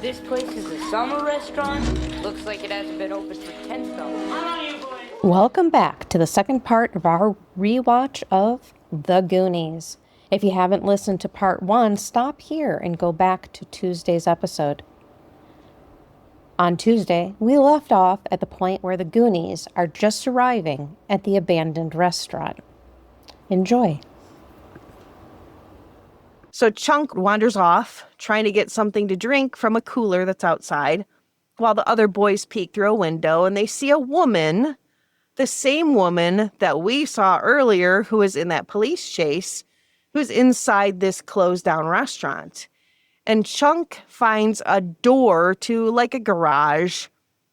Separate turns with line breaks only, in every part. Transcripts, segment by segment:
This place is a summer restaurant. Looks like it hasn't been open for 10 summers.
Welcome back to the second part of our rewatch of The Goonies. If you haven't listened to part 1, stop here and go back to Tuesday's episode. On Tuesday, we left off at the point where the Goonies are just arriving at the abandoned restaurant. Enjoy.
So Chunk wanders off, trying to get something to drink from a cooler that's outside, while the other boys peek through a window and they see a woman, the same woman that we saw earlier who was in that police chase, who's inside this closed down restaurant. And Chunk finds a door to like a garage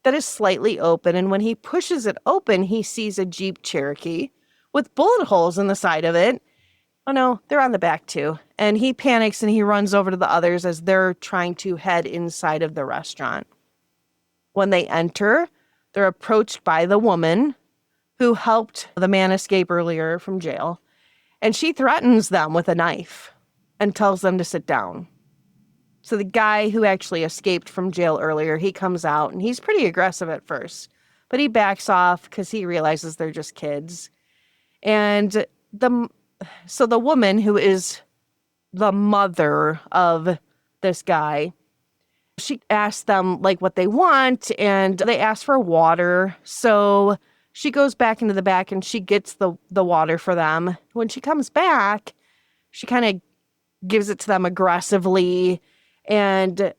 that is slightly open. And when he pushes it open, he sees a Jeep Cherokee with bullet holes in the side of it. Oh no, they're on the back too. And he panics and he runs over to the others as they're trying to head inside of the restaurant. When they enter, they're approached by the woman who helped the man escape earlier from jail. And she threatens them with a knife and tells them to sit down. So the guy who actually escaped from jail earlier, he comes out and he's pretty aggressive at first, but he backs off because he realizes they're just kids. And so the woman who is the mother of this guy, she asks them like what they want and they ask for water. So she goes back into the back and she gets the water for them. When she comes back, she kind of gives it to them aggressively. And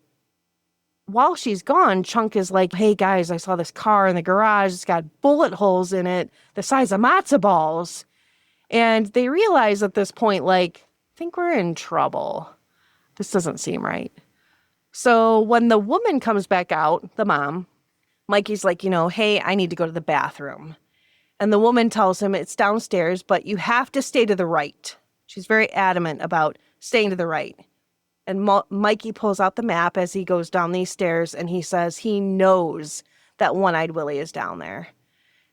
while she's gone, Chunk is like, hey guys, I saw this car in the garage. It's got bullet holes in it the size of matzo balls. And they realize at this point, like, I think we're in trouble. This doesn't seem right. So when the woman comes back out, the mom, Mikey's like, hey, I need to go to the bathroom. And the woman tells him it's downstairs, but you have to stay to the right. She's very adamant about staying to the right. And Mikey pulls out the map as he goes down these stairs and he says he knows that One-Eyed Willie is down there.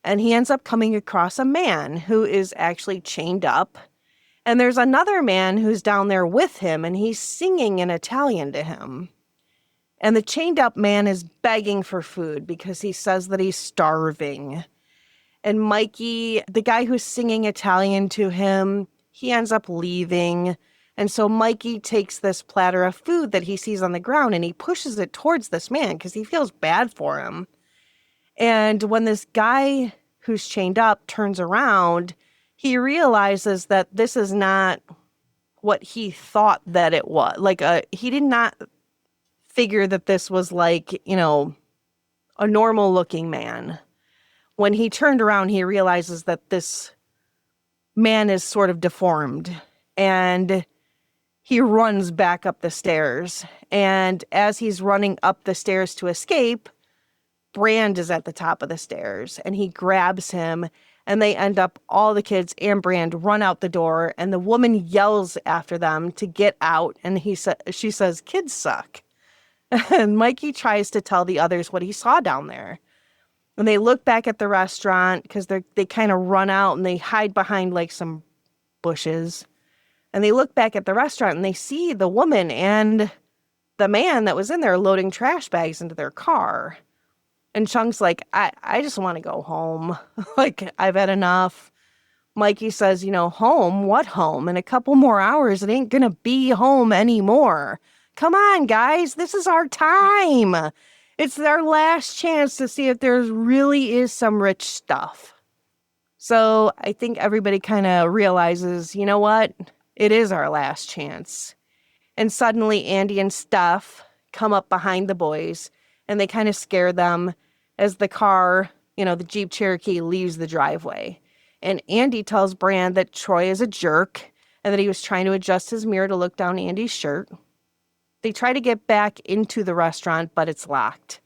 And he ends up coming across a man who is actually chained up. And there's another man who's down there with him, and he's singing in Italian to him. And the chained up man is begging for food because he says that he's starving. And Mikey, the guy who's singing Italian to him, he ends up leaving. And so Mikey takes this platter of food that he sees on the ground and he pushes it towards this man because he feels bad for him. And when this guy who's chained up turns around, he realizes that this is not what he thought that it was. He did not figure that this was like, a normal looking man. When he turned around, he realizes that this man is sort of deformed and he runs back up the stairs. And as he's running up the stairs to escape, Brand is at the top of the stairs and he grabs him and they end up, all the kids and Brand run out the door and the woman yells after them to get out. And she says, kids suck. And Mikey tries to tell the others what he saw down there. And they look back at the restaurant because they kind of run out and they hide behind like some bushes. And they look back at the restaurant and they see the woman and the man that was in there loading trash bags into their car. And Chunk's like, I just want to go home. I've had enough. Mikey says, home? What home? In a couple more hours, it ain't going to be home anymore. Come on, guys. This is our time. It's our last chance to see if there really is some rich stuff. So I think everybody kind of realizes, you know what? It is our last chance. And suddenly Andy and Steph come up behind the boys and they kind of scare them as the car, the Jeep Cherokee leaves the driveway. And Andy tells Brand that Troy is a jerk and that he was trying to adjust his mirror to look down Andy's shirt. They try to get back into the restaurant, but it's locked.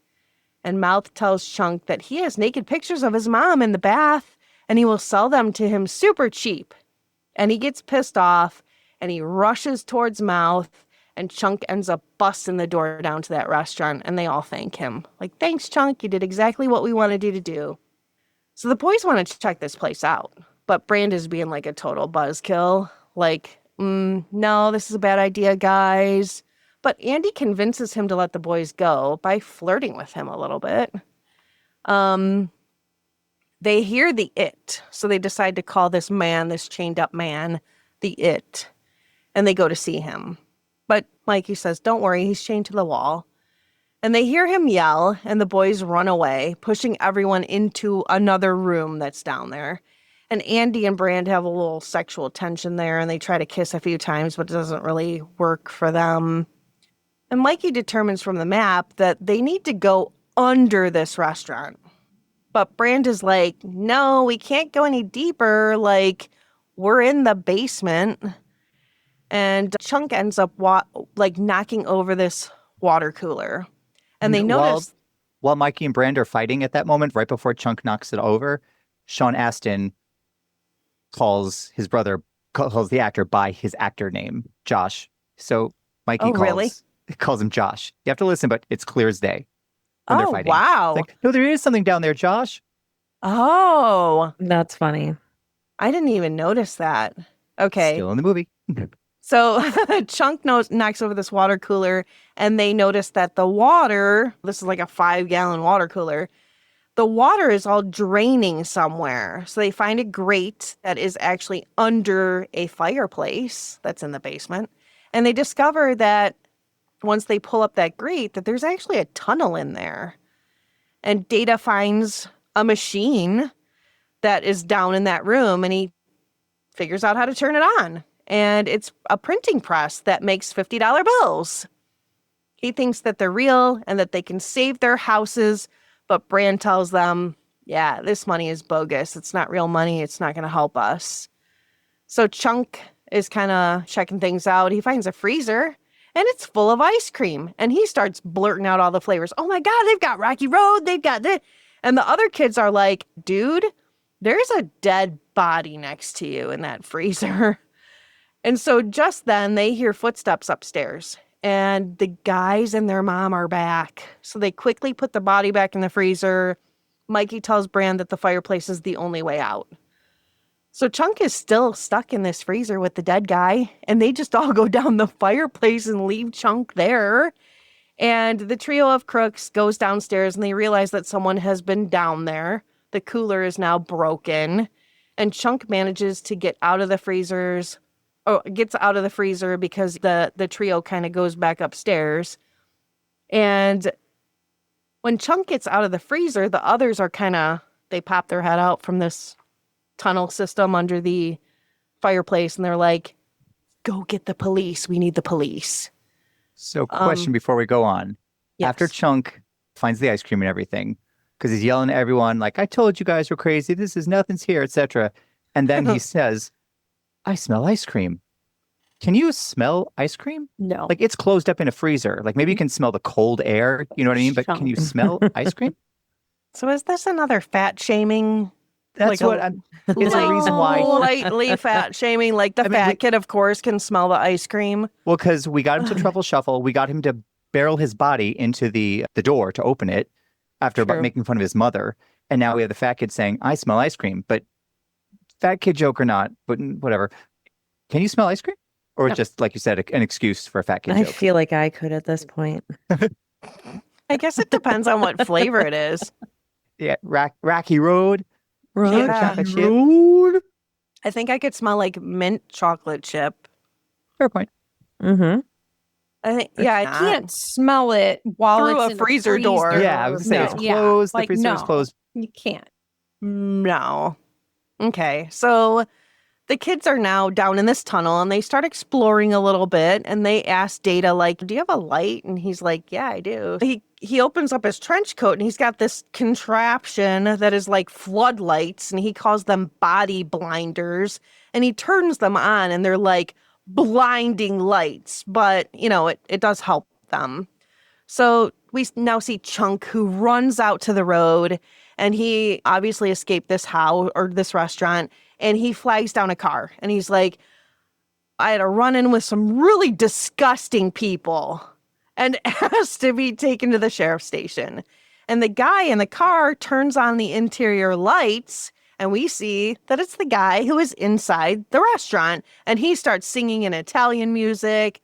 And Mouth tells Chunk that he has naked pictures of his mom in the bath and he will sell them to him super cheap. And he gets pissed off and he rushes towards Mouth. And Chunk ends up busting the door down to that restaurant, and they all thank him. Like, thanks, Chunk. You did exactly what we wanted you to do. So the boys wanted to check this place out, but Brand is being like a total buzzkill. No, this is a bad idea, guys. But Andy convinces him to let the boys go by flirting with him a little bit. They hear the it, so they decide to call this man, this chained up man, the it, and they go to see him. But Mikey says, don't worry, he's chained to the wall. And they hear him yell, and the boys run away, pushing everyone into another room that's down there. And Andy and Brand have a little sexual tension there, and they try to kiss a few times, but it doesn't really work for them. And Mikey determines from the map that they need to go under this restaurant. But Brand is like, no, we can't go any deeper. Like, we're in the basement. And Chunk ends up knocking over this water cooler. And they notice...
While Mikey and Brand are fighting at that moment, right before Chunk knocks it over, Sean Astin calls the actor by his actor name, Josh. So Mikey calls him Josh. You have to listen, but it's clear as day. When they're fighting.
Wow.
It's like, no, there is something down there, Josh.
Oh.
That's funny.
I didn't even notice that. Okay.
Still in the movie.
So Chunk knocks over this water cooler, and they notice that the water, this is like a 5-gallon water cooler, the water is all draining somewhere. So they find a grate that is actually under a fireplace that's in the basement. And they discover that once they pull up that grate, that there's actually a tunnel in there. And Data finds a machine that is down in that room, and he figures out how to turn it on. And it's a printing press that makes $50 bills. He thinks that they're real and that they can save their houses, but Brand tells them, yeah, this money is bogus. It's not real money. It's not going to help us. So Chunk is kind of checking things out. He finds a freezer, and it's full of ice cream. And he starts blurting out all the flavors. Oh my God, they've got Rocky Road. They've got this. And the other kids are like, dude, there's a dead body next to you in that freezer. And so just then they hear footsteps upstairs, and the guys and their mom are back. So they quickly put the body back in the freezer. Mikey tells Brand that the fireplace is the only way out. So Chunk is still stuck in this freezer with the dead guy, and they just all go down the fireplace and leave Chunk there. And the trio of crooks goes downstairs, and they realize that someone has been down there. The cooler is now broken, and Chunk manages to get out of the freezers. Gets out of the freezer because the trio kind of goes back upstairs. And when Chunk gets out of the freezer, the others are they pop their head out from this tunnel system under the fireplace, and they're like, go get the police. We need the police.
So question before we go on.
Yes.
After Chunk finds the ice cream and everything, because he's yelling at everyone like, I told you guys were crazy. This is nothing's here, etc. And then he says, I smell ice cream. Can you smell ice cream?
No.
Like, it's closed up in a freezer. Like, maybe you can smell the cold air. You know what I mean? But can you smell ice cream?
So is this another fat shaming?
That's what I'm... It's a reason why...
Lightly fat shaming. Like the fat kid, of course, can smell the ice cream.
Well, because we got him to Truffle Shuffle. We got him to barrel his body into the door to open it after making fun of his mother. And now we have the fat kid saying, I smell ice cream. But fat kid joke or not, but whatever. Can you smell ice cream? Or just, like you said, an excuse for a fat kid joke?
I feel like I could at this point.
I guess it depends on what flavor it is.
Yeah, Rocky Road.
Chocolate chip.
Road.
I think I could smell like mint chocolate chip.
Fair point.
Mm-hmm.
I think,
I can't smell it while
Through
it's
a
in
freezer
the
door.
freezer.
Yeah, I was going to say, it's closed. The freezer is closed.
You can't.
No. Okay, so the kids are now down in this tunnel, and they start exploring a little bit, and they ask Data, like, do you have a light? And he's like, yeah, I do. He opens up his trench coat, and he's got this contraption that is like floodlights, and he calls them body blinders, and he turns them on, and they're like blinding lights, but, it does help them. So we now see Chunk, who runs out to the road, and he obviously escaped this house or this restaurant, and he flags down a car, and he's like, I had a run-in with some really disgusting people, and asked to be taken to the sheriff's station. And the guy in the car turns on the interior lights, and we see that it's the guy who is inside the restaurant, and he starts singing in Italian music.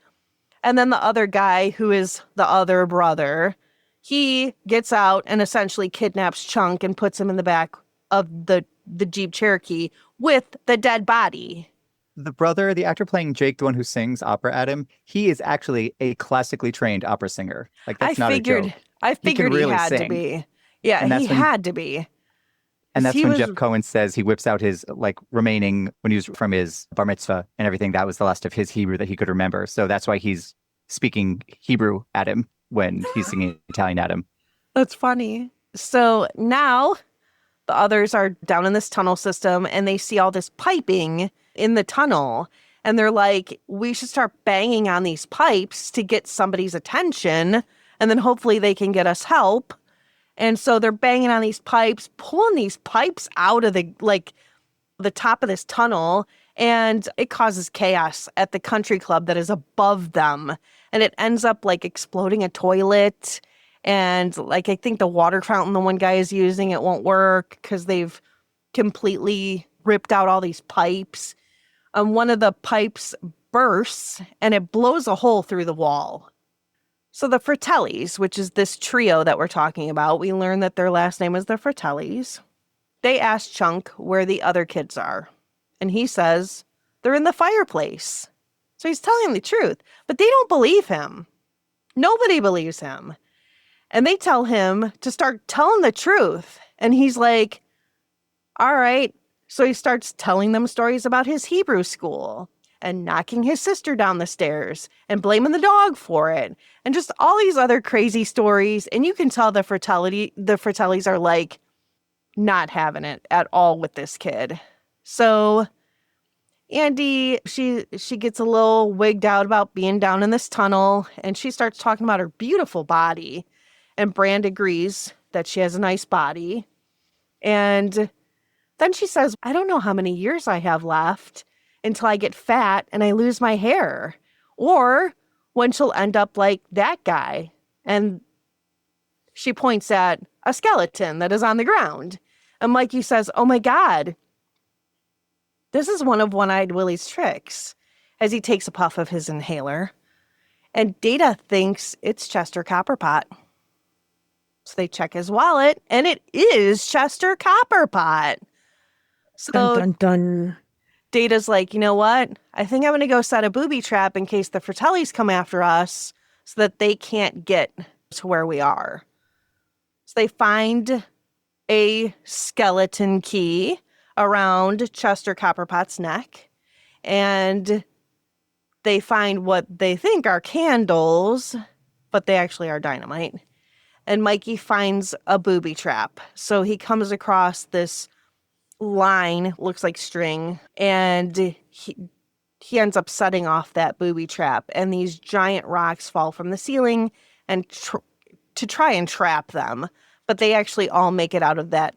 And then the other guy, who is the other brother, he gets out and essentially kidnaps Chunk and puts him in the back of the Jeep Cherokee with the dead body.
The brother, the actor playing Jake, the one who sings opera at him, he is actually a classically trained opera singer. Like, that's not a joke.
I figured he
really
had to
sing.
be. Yeah,
And
he had to be.
And that's
he
when
was-
Jeff Cohen says he whips out his remaining, when he was from his bar mitzvah and everything, that was the last of his Hebrew that he could remember. So that's why he's speaking Hebrew at him when he's singing Italian at him.
That's funny. So now the others are down in this tunnel system and they see all this piping in the tunnel. And they're like, we should start banging on these pipes to get somebody's attention. And then hopefully they can get us help. And so they're banging on these pipes, pulling these pipes out of the top of this tunnel. And it causes chaos at the country club that is above them. And it ends up exploding a toilet. And I think the water fountain the one guy is using, it won't work because they've completely ripped out all these pipes. One of the pipes bursts and it blows a hole through the wall. So the Fratellis, which is this trio that we're talking about, we learn that their last name is the Fratellis. They ask Chunk where the other kids are. And he says, they're in the fireplace. So he's telling the truth, but they don't believe him. Nobody believes him. And they tell him to start telling the truth. And he's like, all right. So he starts telling them stories about his Hebrew school and knocking his sister down the stairs and blaming the dog for it. And just all these other crazy stories. And you can tell the Fratellis are not having it at all with this kid. So Andy, she gets a little wigged out about being down in this tunnel. And she starts talking about her beautiful body. And Brand agrees that she has a nice body. And then she says, I don't know how many years I have left until I get fat and I lose my hair. Or when she'll end up like that guy. And she points at a skeleton that is on the ground. And Mikey says, oh my God, this is one of One-Eyed Willie's tricks, as he takes a puff of his inhaler. And Data thinks it's Chester Copperpot. So they check his wallet, and it is Chester Copperpot. So
Dun, dun, dun.
Data's like, you know what? I think I'm going to go set a booby trap in case the Fratellis come after us so that they can't get to where we are. So they find a skeleton key around Chester Copperpot's neck, and they find what they think are candles, but they actually are dynamite. And Mikey finds a booby trap. So he comes across this line, looks like string, and he ends up setting off that booby trap. And these giant rocks fall from the ceiling and to try and trap them. But they actually all make it out of that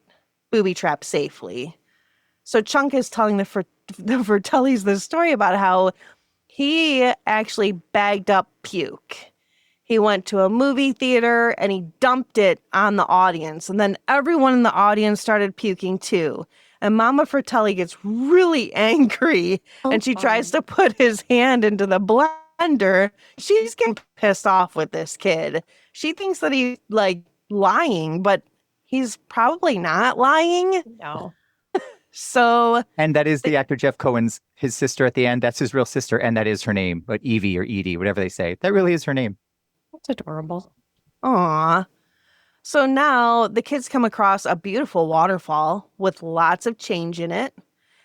booby trap safely. So Chunk is telling the Fratellis this story about how he actually bagged up puke. He went to a movie theater and he dumped it on the audience. And then everyone in the audience started puking too. And Mama Fratelli gets really angry and she tries to put his hand into the blender. She's getting pissed off with this kid. She thinks that he's lying, but he's probably not lying.
No.
So.
And that is the actor Jeff Cohen's, his sister at the end. That's his real sister. And that is her name, but Evie or Edie, whatever they say. That really is her name.
That's adorable.
Aw. So now the kids come across a beautiful waterfall with lots of change in it.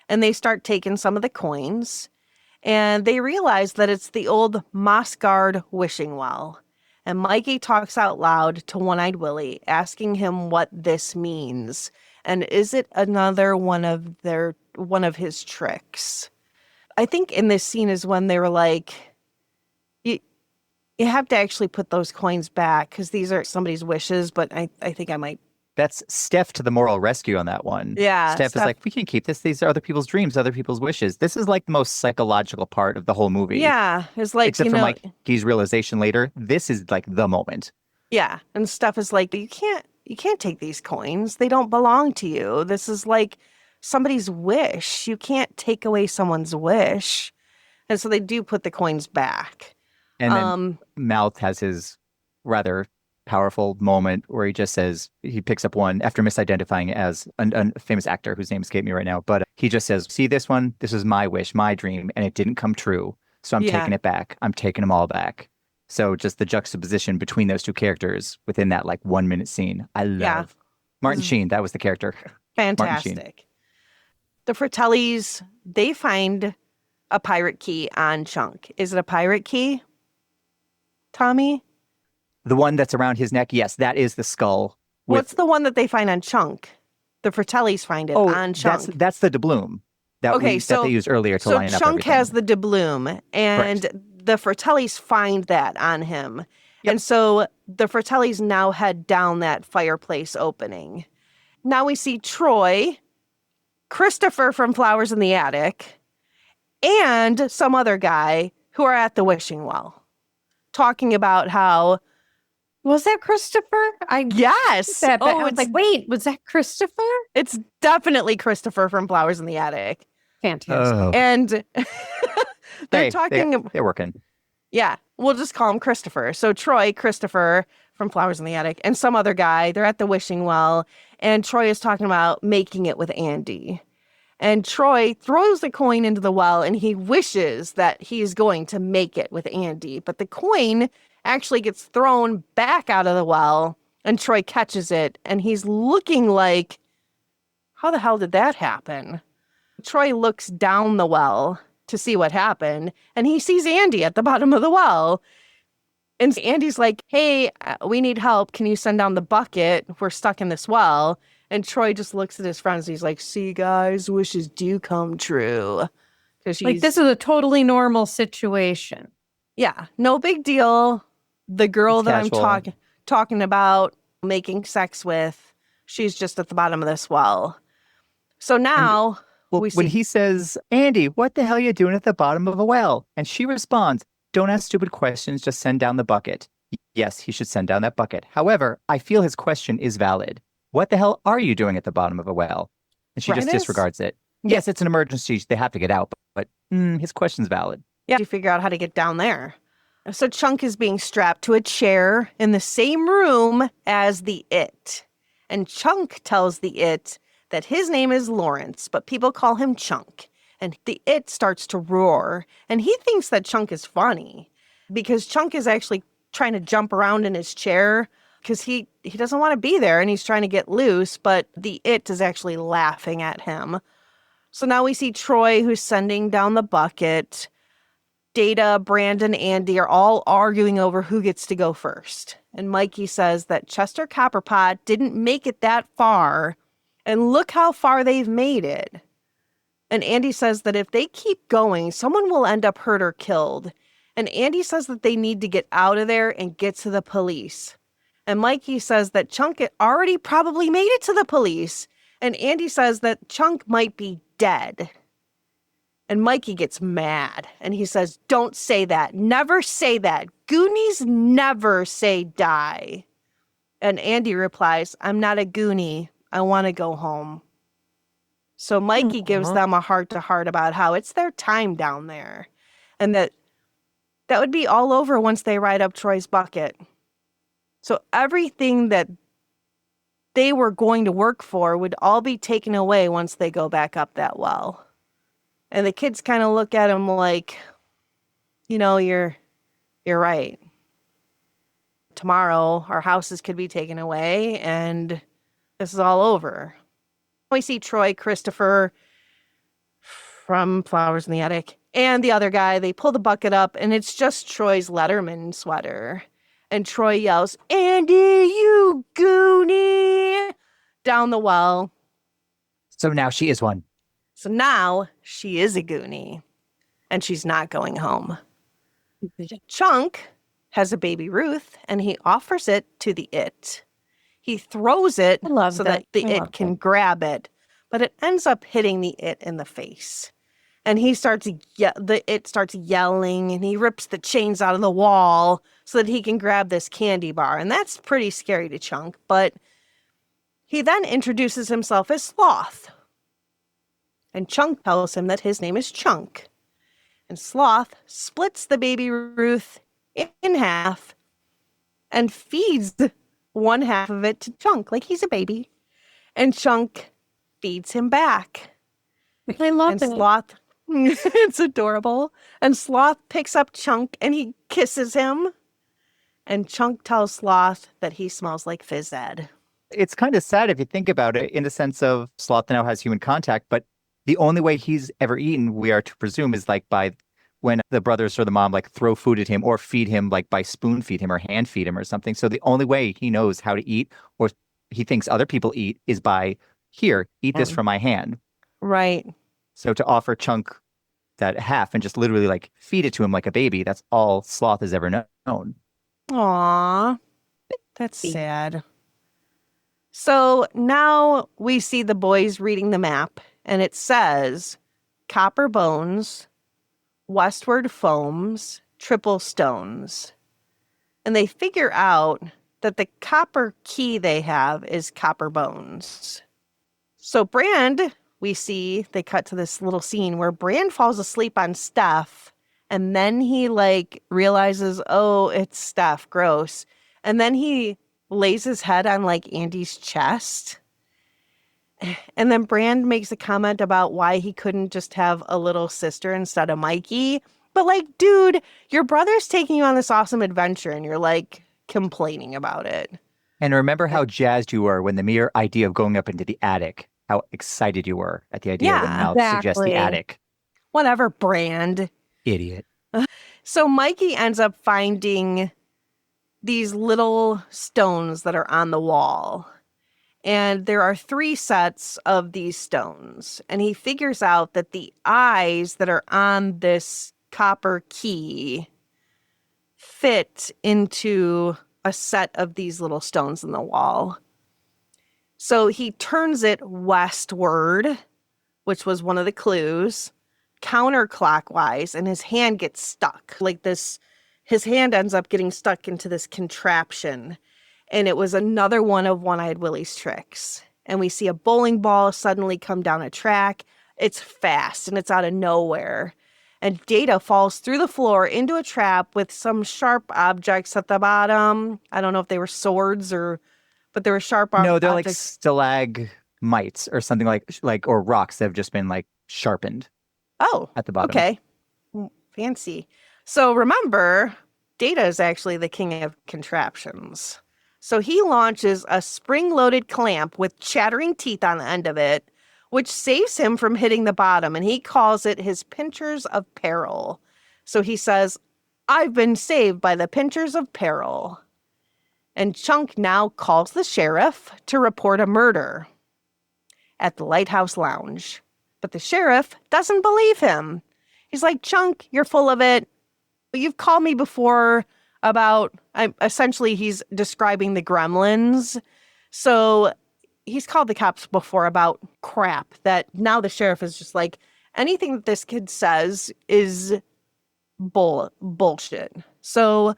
And they start taking some of the coins. And they realize that it's the old Mossguard wishing well. And Mikey talks out loud to One-Eyed Willie, asking him what this means. And is it another one of his tricks? I think in this scene is when they were like, you have to actually put those coins back because these are somebody's wishes, but I think I might.
That's Steph to the moral rescue on that one.
Yeah.
Steph is like, we can keep this. These are other people's dreams, other people's wishes. This is like the most psychological part of the whole movie.
Yeah. It's like,
except for Mikey's realization later. This is like the moment.
Yeah. And Steph is like, you can't take these coins. They don't belong to you. This is like somebody's wish. You can't take away someone's wish. And so they do put the coins back.
And then Mouth has his rather powerful moment where he just says, he picks up one after misidentifying it as a famous actor whose name escaped me right now. But he just says, see this one? This is my wish, my dream, and it didn't come true. So I'm taking it back. I'm taking them all back. So just the juxtaposition between those two characters within that like 1 minute scene. I love Martin Sheen. That was the character.
Fantastic. The Fratellis, they find a pirate key on Chunk. Is it a pirate key, Tommy?
The one that's around his neck, yes, that is the skull.
What's the one that they find on Chunk? The Fratellis find it on Chunk.
That's the doubloon that they used earlier to line up
Chunk
everything.
has the doubloon, and the Fratellis find that on him. Yep. And so the Fratellis now head down that fireplace opening. Now we see Troy, Christopher from Flowers in the Attic, and some other guy who are at the wishing well, talking about how...
Was that Christopher?
Yes.
I was like, wait, was that Christopher?
It's definitely Christopher from Flowers in the Attic.
Fantastic.
Oh.
And they're talking...
They're working.
Yeah, we'll just call him Christopher. So Troy, Christopher from Flowers in the Attic, and some other guy, they're at the wishing well, and Troy is talking about making it with Andy. And Troy throws the coin into the well, and he wishes that he's going to make it with Andy. But the coin actually gets thrown back out of the well, and Troy catches it, and he's looking like, how the hell did that happen? Troy looks down the well to see what happened, and he sees Andy at the bottom of the well. And Andy's like, hey, we need help. Can you send down the bucket? We're stuck in this well. And Troy just looks at his friends. And he's like, see, guys, wishes do come true.
Like, this is a totally normal situation.
Yeah, no big deal. The girl that I'm talking about making sex with, she's just at the bottom of this well. So now...
when he says, Andy, what the hell are you doing at the bottom of a well? And she responds, don't ask stupid questions, just send down the bucket. Yes, he should send down that bucket. However, I feel his question is valid. What the hell are you doing at the bottom of a well? And she just disregards it. Yes, it's an emergency. They have to get out, but his question's valid.
Yeah, you figure out how to get down there. So Chunk is being strapped to a chair in the same room as the It. And Chunk tells the It that his name is Lawrence, but people call him Chunk. And the It starts to roar. And he thinks that Chunk is funny because Chunk is actually trying to jump around in his chair because he doesn't want to be there and he's trying to get loose, but the It is actually laughing at him. So now we see Troy, who's sending down the bucket. Data, Brandon, Andy are all arguing over who gets to go first. And Mikey says that Chester Copperpot didn't make it that far, and look how far they've made it. And Andy says that if they keep going, someone will end up hurt or killed. And Andy says that they need to get out of there and get to the police. And Mikey says that Chunk already probably made it to the police. And Andy says that Chunk might be dead. And Mikey gets mad. And he says, don't say that. Never say that. Goonies never say die. And Andy replies, I'm not a Goonie. I want to go home. So Mikey gives them a heart-to-heart about how it's their time down there. And that would be all over once they ride up Troy's bucket. So everything that they were going to work for would all be taken away once they go back up that well. And the kids kind of look at him like, you know, you're right. Tomorrow, our houses could be taken away, and this is all over. We see Troy, Christopher from Flowers in the Attic, and the other guy. They pull the bucket up, and it's just Troy's Letterman sweater. And Troy yells, Andy, you goonie, down the well.
So now she is one.
So now she is a Goonie, and she's not going home. Chunk has a baby Ruth, and he offers it to the It. He throws it so that the It can grab it, but it ends up hitting the It in the face. And he starts the It starts yelling, and he rips the chains out of the wall so that he can grab this candy bar. And that's pretty scary to Chunk, but he then introduces himself as Sloth. And Chunk tells him that his name is Chunk. And Sloth splits the baby Ruth in half and feeds one half of it to Chunk like he's a baby. And Chunk feeds him back.
I love
And
it.
Sloth, it's adorable. And Sloth picks up Chunk and he kisses him. And Chunk tells Sloth that he smells like Phys Ed.
It's kind of sad if you think about it in the sense of Sloth now has human contact, but the only way he's ever eaten, we are to presume, is like by when the brothers or the mom like throw food at him or feed him like by spoon feed him or hand feed him or something. So the only way he knows how to eat or he thinks other people eat is by here, eat this from my hand.
Right.
So to offer Chunk that half and just literally like feed it to him like a baby, that's all Sloth has ever known.
Aw, that's sad. So now we see the boys reading the map, and it says copper bones, westward foams, triple stones. And they figure out that the copper key they have is copper bones. So Brand, we see, they cut to this little scene where Brand falls asleep on Steph, and then he like realizes, oh, it's Steph, gross. And then he lays his head on like Andy's chest. And then Brand makes a comment about why he couldn't just have a little sister instead of Mikey. But like, dude, your brother's taking you on this awesome adventure and you're like complaining about it.
And remember how jazzed you were when the mere idea of going up into the attic, how excited you were at the idea when mouth suggests the attic.
Whatever, Brand.
Idiot.
So Mikey ends up finding these little stones that are on the wall. And there are 3 sets of these stones. And he figures out that the eyes that are on this copper key fit into a set of these little stones in the wall. So he turns it westward, which was one of the clues, counterclockwise, and his hand gets stuck like this. His hand ends up getting stuck into this contraption. And it was another one of One-Eyed Willie's tricks. And we see a bowling ball suddenly come down a track. It's fast and it's out of nowhere. And Data falls through the floor into a trap with some sharp objects at the bottom. I don't know if they were swords but there were sharp objects.
No, they're like stalagmites or something like or rocks that have just been like sharpened.
Oh,
at the bottom.
Okay. Fancy. So remember, Data is actually the king of contraptions. So he launches a spring-loaded clamp with chattering teeth on the end of it, which saves him from hitting the bottom, and he calls it his pinchers of peril. So he says, I've been saved by the pinchers of peril. And Chunk now calls the sheriff to report a murder at the Lighthouse Lounge. But the sheriff doesn't believe him. He's like, Chunk, you're full of it. You've called me before about, essentially he's describing the gremlins. So he's called the cops before about crap that now the sheriff is just like, anything that this kid says is bullshit. So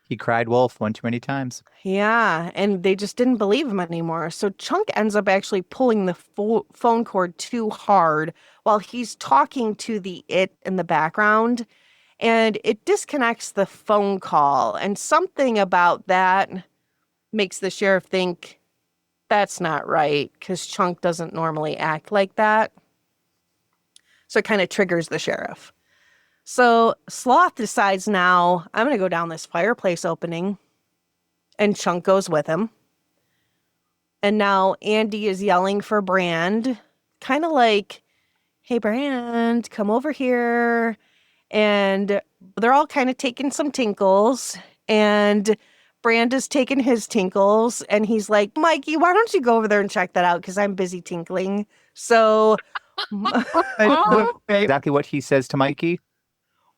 he cried wolf one too many times.
Yeah, and they just didn't believe him anymore. So Chunk ends up actually pulling the phone cord too hard while he's talking to the it in the background. And it disconnects the phone call. And something about that makes the sheriff think that's not right because Chunk doesn't normally act like that. So it kind of triggers the sheriff. So Sloth decides now, I'm going to go down this fireplace opening. And Chunk goes with him. And now Andy is yelling for Brand, kind of like, hey, Brand, come over here. And they're all kind of taking some tinkles. And Brand is taking his tinkles. And he's like, Mikey, why don't you go over there and check that out? Because I'm busy tinkling. So
exactly what he says to Mikey.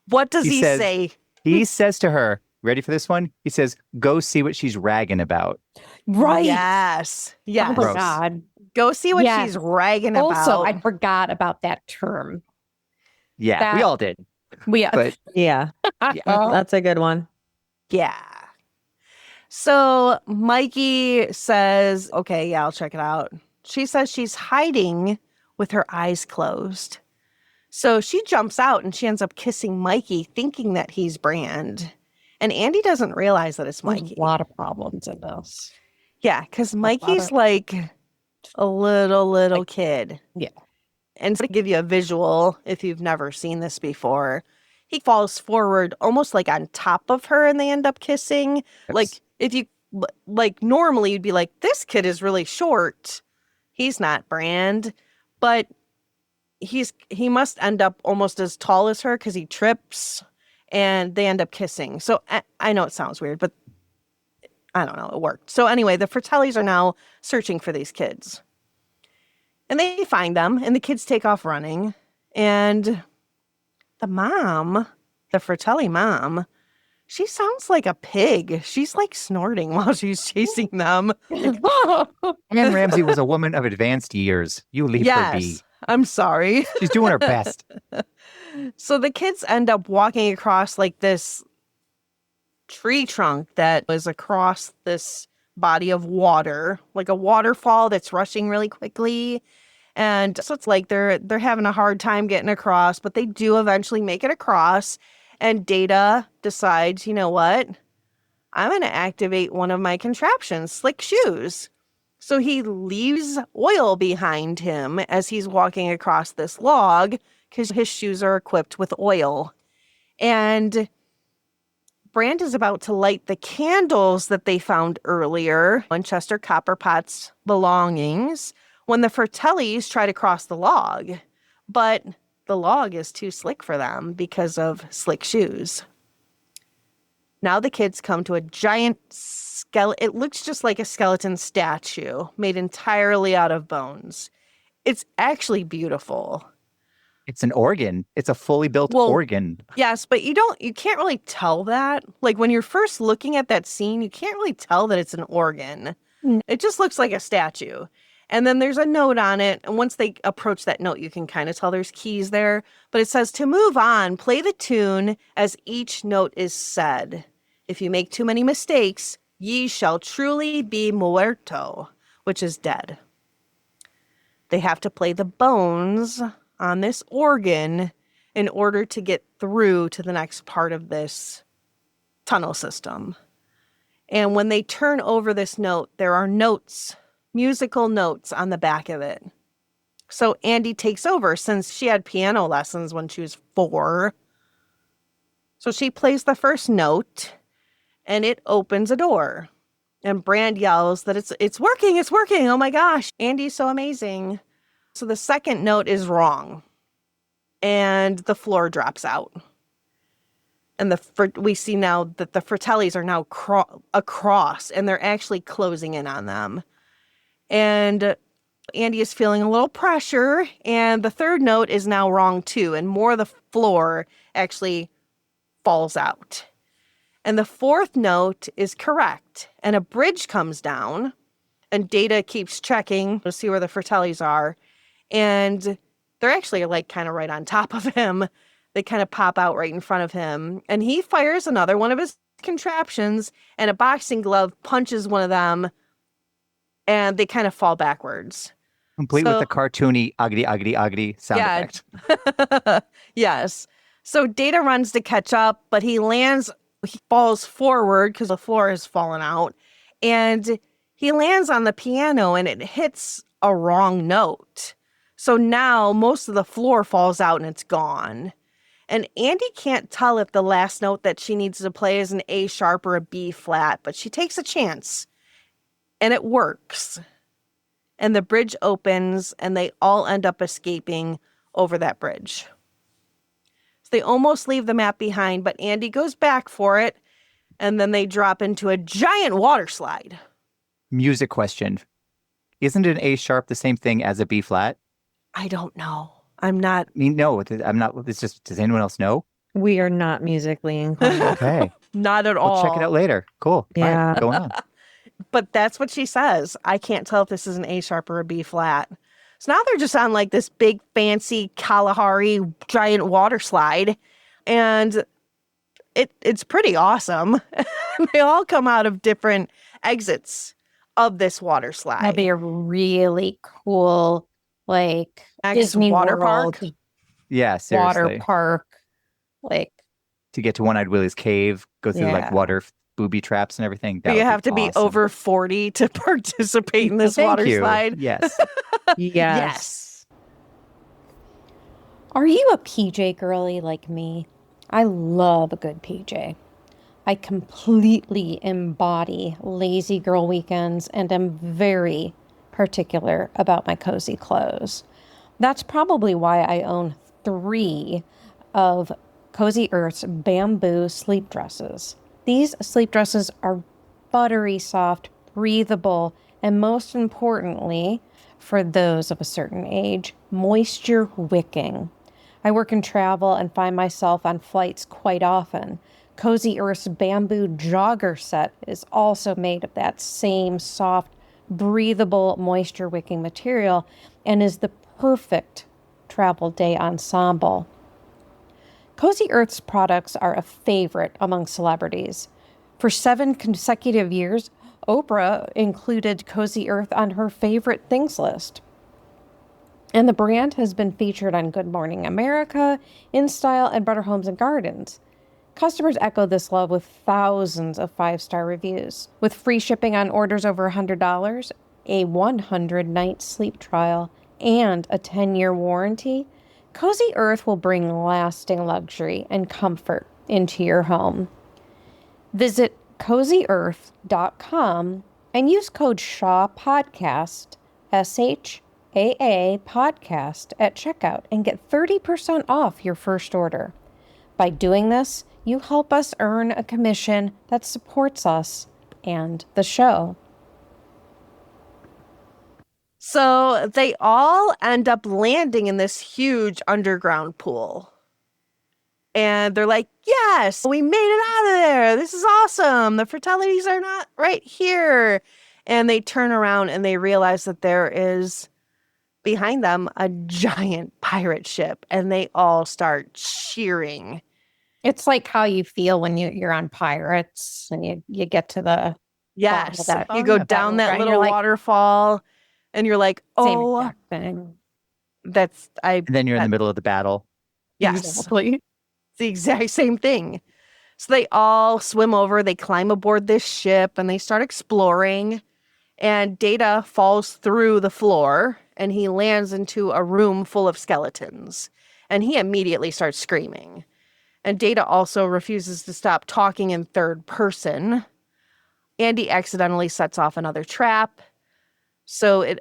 What does he say?
He says to her, ready for this one? He says, go see what she's ragging about.
Right.
Yes.
Oh
Gross.
my God.
Go see what she's ragging about.
Also, I forgot about that term.
Yeah, we all did. But
Yeah. That's a good one.
Yeah. So Mikey says, okay, yeah, I'll check it out. She says she's hiding with her eyes closed. So she jumps out and she ends up kissing Mikey, thinking that he's Brand. And Andy doesn't realize that it's
There's
Mikey.
a lot of problems in this.
Yeah, because Mikey's like a little kid.
Yeah.
And to give you a visual, if you've never seen this before, he falls forward almost like on top of her and they end up kissing.
Yes.
Like if you like normally you'd be like, this kid is really short. He's not Brand, but he must end up almost as tall as her because he trips and they end up kissing. So I know it sounds weird, but I don't know, it worked. So anyway, the Fratellis are now searching for these kids. And they find them, and the kids take off running. And the mom, the Fratelli mom, she sounds like a pig. She's like snorting while she's chasing them.
Anne Ramsey was a woman of advanced years. You leave her be.
I'm sorry.
She's doing her best.
So the kids end up walking across like this tree trunk that was across this body of water, like a waterfall that's rushing really quickly. And so it's like they're having a hard time getting across, but they do eventually make it across. And Data decides, you know what? I'm going to activate one of my contraptions, Slick Shoes. So he leaves oil behind him as he's walking across this log because his shoes are equipped with oil. And Brand is about to light the candles that they found earlier, Winchester Copperpot's belongings, when the Fratellis try to cross the log. But the log is too slick for them because of Slick Shoes. Now the kids come to a giant skeleton. It looks just like a skeleton statue made entirely out of bones. It's actually beautiful.
It's an organ. It's a fully built organ.
Yes, but you can't really tell that. Like when you're first looking at that scene, you can't really tell that it's an organ. It just looks like a statue. And then there's a note on it. And once they approach that note, you can kind of tell there's keys there. But it says, to move on, play the tune as each note is said. If you make too many mistakes, ye shall truly be muerto, which is dead. They have to play the bones on this organ in order to get through to the next part of this tunnel system. And when they turn over this note, there are notes, musical notes on the back of it. So Andy takes over since she had piano lessons when she was 4. So she plays the first note and it opens a door. And Brand yells that it's working, it's working. Oh my gosh, Andy's so amazing. So the second note is wrong. And the floor drops out. And we see now that the Fratellis are now across and they're actually closing in on them. And Andy is feeling a little pressure. And the third note is now wrong too. And more of the floor actually falls out. And the fourth note is correct. And a bridge comes down. And Data keeps checking to see where the Fratellis are. And they're actually like kind of right on top of him. They kind of pop out right in front of him. And he fires another one of his contraptions. And a boxing glove punches one of them. And they kind of fall backwards.
Complete with the cartoony agri agri agri sound effect.
Yes. So Data runs to catch up, but he falls forward because the floor has fallen out. And he lands on the piano and it hits a wrong note. So now most of the floor falls out and it's gone. And Andy can't tell if the last note that she needs to play is an A sharp or a B flat, but she takes a chance. And it works. And the bridge opens and they all end up escaping over that bridge. So they almost leave the map behind, but Andy goes back for it. And then they drop into a giant water slide.
Music question. Isn't an A sharp the same thing as a B flat?
I don't know. I'm not.
No, I'm not. It's just, does anyone else know?
We are not musically inclined.
Okay.
Not at all.
We'll check it out later. Cool.
Yeah.
All right, go on.
But that's what she says. I can't tell if this is an A sharp or a B flat. So now they're just on like this big fancy Kalahari giant water slide. And it's pretty awesome. They all come out of different exits of this water slide.
That'd be a really cool, like,
Next
Disney
water
World
park.
Yeah, seriously.
water park, like
to get to One-Eyed Willie's cave, go through like
Yeah.
water booby traps and everything. That
You
would
have to be
awesome.
over 40 to participate in this
Thank
water
you.
slide.
Yes.
Yes.
Are you a PJ girly like me? I love a good PJ. I completely embody lazy girl weekends and am very particular about my cozy clothes. That's probably why I own 3 of Cozy Earth's bamboo sleep dresses. These sleep dresses are buttery soft, breathable, and most importantly, for those of a certain age, moisture wicking. I work and travel and find myself on flights quite often. Cozy Earth's bamboo jogger set is also made of that same soft, breathable, moisture wicking material and is the perfect travel day ensemble. Cozy Earth's products are a favorite among celebrities. For 7 consecutive years, Oprah included Cozy Earth on her favorite things list. And the brand has been featured on Good Morning America, InStyle, and Better Homes and Gardens. Customers echo this love with thousands of 5-star reviews. With free shipping on orders over $100, a 100-night sleep trial, and a 10-year warranty, Cozy Earth will bring lasting luxury and comfort into your home. Visit cozyearth.com and use code SHAWPODCAST, SHAA podcast at checkout and get 30% off your first order. By doing this, you help us earn a commission that supports us and the show.
So they all end up landing in this huge underground pool. And they're like, yes, we made it out of there. This is awesome. The Fratellis are not right here. And they turn around and they realize that there is behind them a giant pirate ship. And they all start cheering.
It's like how you feel when you're on Pirates and you get to the
Yes.
bottom of that.
You go
yeah,
down that
right?
little
You're like,
waterfall and you're like,
same
oh,
exact thing.
that's,
And then you're in the middle of the battle.
yes.
Exactly.
It's the exact same thing. So they all swim over, they climb aboard this ship, and they start exploring. And Data falls through the floor, and he lands into a room full of skeletons. And he immediately starts screaming. And Data also refuses to stop talking in third person. Andy accidentally sets off another trap. So it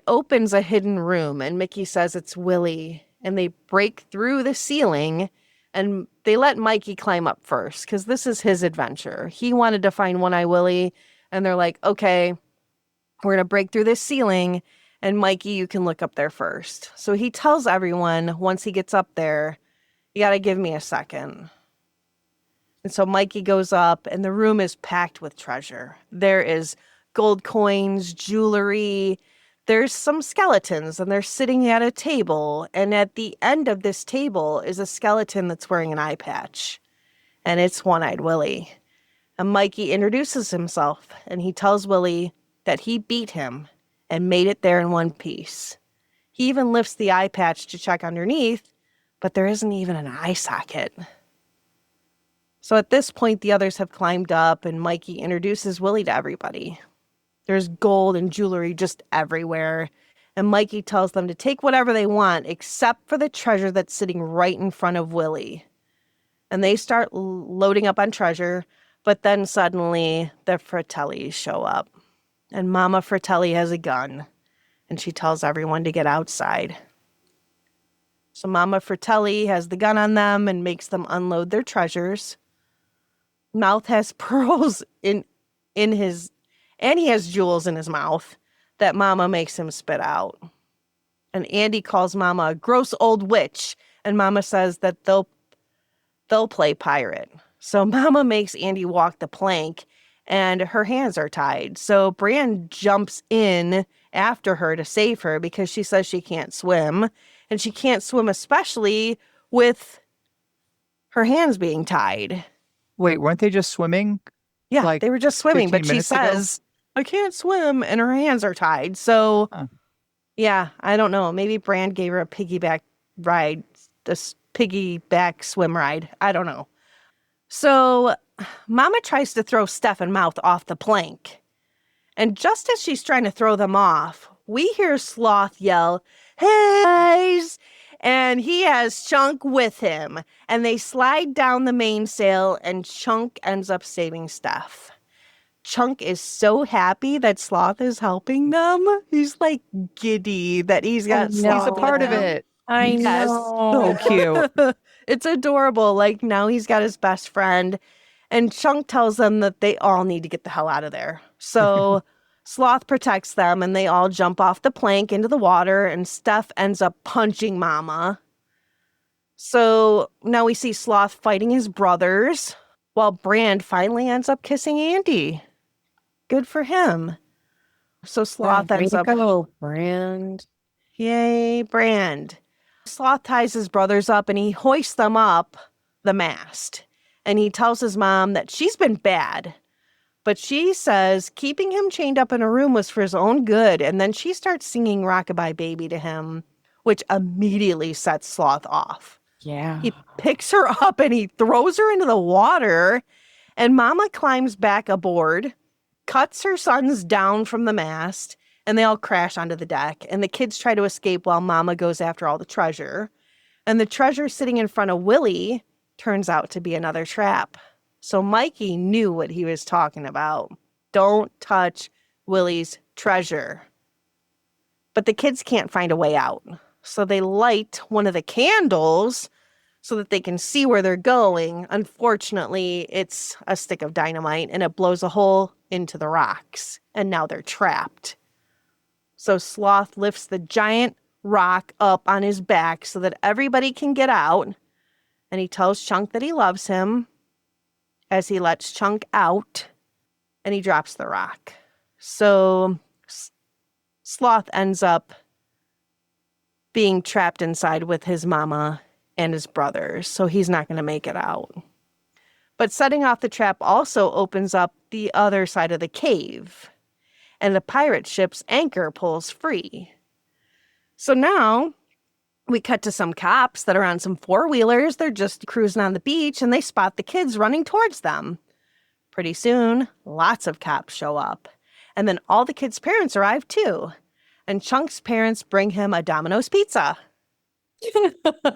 opens a hidden room, and Mickey says it's Willie. And they break through the ceiling, and they let Mikey climb up first, because this is his adventure. He wanted to find One-Eye Willie, and they're like, okay, we're going to break through this ceiling, and Mikey, you can look up there first. So he tells everyone, once he gets up there, you got to give me a second. And so Mikey goes up, and the room is packed with treasure. There is gold coins, jewelry. There's some skeletons, and they're sitting at a table. And at the end of this table is a skeleton that's wearing an eye patch. And it's One-Eyed Willie. And Mikey introduces himself, and he tells Willie that he beat him and made it there in one piece. He even lifts the eye patch to check underneath, but there isn't even an eye socket. So at this point, the others have climbed up, and Mikey introduces Willie to everybody. There's gold and jewelry just everywhere. And Mikey tells them to take whatever they want, except for the treasure that's sitting right in front of Willie. And they start loading up on treasure, but then suddenly the Fratellis show up. And Mama Fratelli has a gun, and she tells everyone to get outside. So Mama Fratelli has the gun on them and makes them unload their treasures. Mouth has pearls in his, and he has jewels in his mouth that Mama makes him spit out. And Andy calls Mama a gross old witch, and Mama says that they'll play pirate. So Mama makes Andy walk the plank, and her hands are tied. So Bran jumps in after her to save her because she says she can't swim, and she can't swim especially with her hands being tied.
Wait, weren't they just swimming?
Yeah,
Like
they were just swimming,
15
but she
minutes ago?
says, I can't swim, and her hands are tied. So, yeah, I don't know. Maybe Bran gave her a piggyback ride, this piggyback swim ride. I don't know. So Mama tries to throw Steph and Mouth off the plank. And just as she's trying to throw them off, we hear Sloth yell, "Hey, guys!" And he has Chunk with him. And they slide down the mainsail, and Chunk ends up saving Steph. Chunk is so happy that Sloth is helping them. He's like giddy that he's got Sloth.
He's a part
with
of
him.
it.
I
Yes.
know.
So cute.
It's adorable. Like now he's got his best friend. And Chunk tells them that they all need to get the hell out of there. So Sloth protects them and they all jump off the plank into the water and Steph ends up punching Mama. So now we see Sloth fighting his brothers while Brand finally ends up kissing Andy. Good for him. So Sloth
Way
ends
to
up...
go, Brand.
Yay, Brand. Sloth ties his brothers up and he hoists them up the mast. And he tells his mom that she's been bad. But she says keeping him chained up in a room was for his own good. And then she starts singing Rockabye Baby to him, which immediately sets Sloth off.
Yeah.
He picks her up and he throws her into the water. And Mama climbs back aboard, cuts her sons down from the mast, and they all crash onto the deck. And the kids try to escape while Mama goes after all the treasure. And the treasure sitting in front of Willie turns out to be another trap. So Mikey knew what he was talking about. Don't touch Willie's treasure. But the kids can't find a way out. So they light one of the candles so that they can see where they're going. Unfortunately, it's a stick of dynamite and it blows a hole into the rocks. And now they're trapped. So Sloth lifts the giant rock up on his back so that everybody can get out. And he tells Chunk that he loves him as he lets Chunk out and he drops the rock. So Sloth ends up being trapped inside with his mama and his brothers. So he's not going to make it out. But setting off the trap also opens up the other side of the cave. And the pirate ship's anchor pulls free. So now we cut to some cops that are on some four-wheelers. They're just cruising on the beach and they spot the kids running towards them. Pretty soon, lots of cops show up. And then all the kids' parents arrive too. And Chunk's parents bring him a Domino's pizza.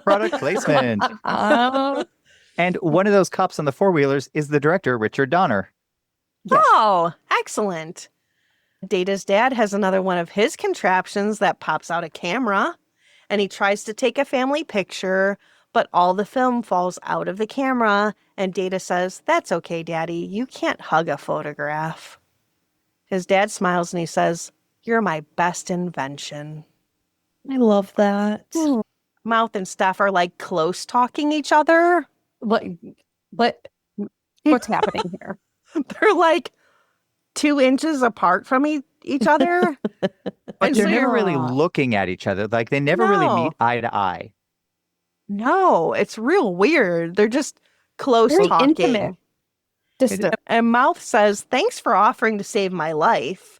Product placement. And one of those cops on the four-wheelers is the director, Richard Donner.
Yes.
Oh, excellent. Data's dad has another one of his contraptions that pops out a camera. And he tries to take a family picture, but all the film falls out of the camera. And Data says, "That's okay, Daddy. You can't hug a photograph." His dad smiles and he says, "You're my best invention."
I love that.
Mouth and Steph are like close talking each other.
What's happening here?
They're like 2 inches apart from each other.
But
And
they're
so
never
you're-
really looking at each other. Like, they never really
No.
meet eye to eye.
No, it's real weird. They're just close
Very
talking.
intimate. Distant.
And Mouth says, "Thanks for offering to save my life."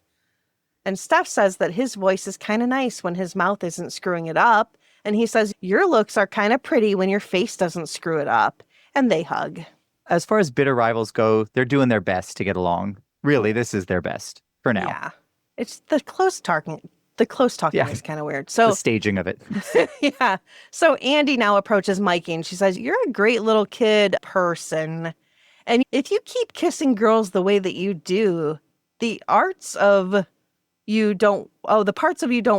And Steph says that his voice is kind of nice when his mouth isn't screwing it up. And he says, "Your looks are kind of pretty when your face doesn't screw it up." And they hug.
As far as bitter rivals go, they're doing their best to get along. Really, this is their best for now.
Yeah. It's the close talking. The close talking
Yeah.
is kind of weird.
The
So
staging of it.
yeah. So Andy now approaches Mikey and she says, "You're a great little kid person. And if you keep kissing girls the way that you do, the parts of you don't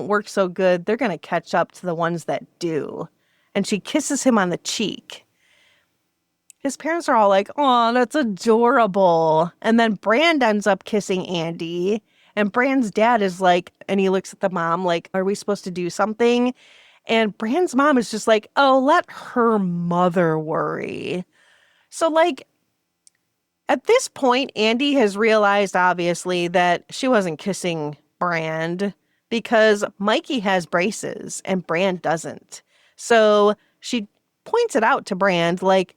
work so good. They're going to catch up to the ones that do." And she kisses him on the cheek. His parents are all like, "Oh, that's adorable." And then Brand ends up kissing Andy. And Brand's dad is like, and he looks at the mom like, "Are we supposed to do something?" And Brand's mom is just like, "Oh, let her mother worry." So like, at this point, Andy has realized, obviously, that she wasn't kissing Brand because Mikey has braces and Brand doesn't. So she points it out to Brand, like,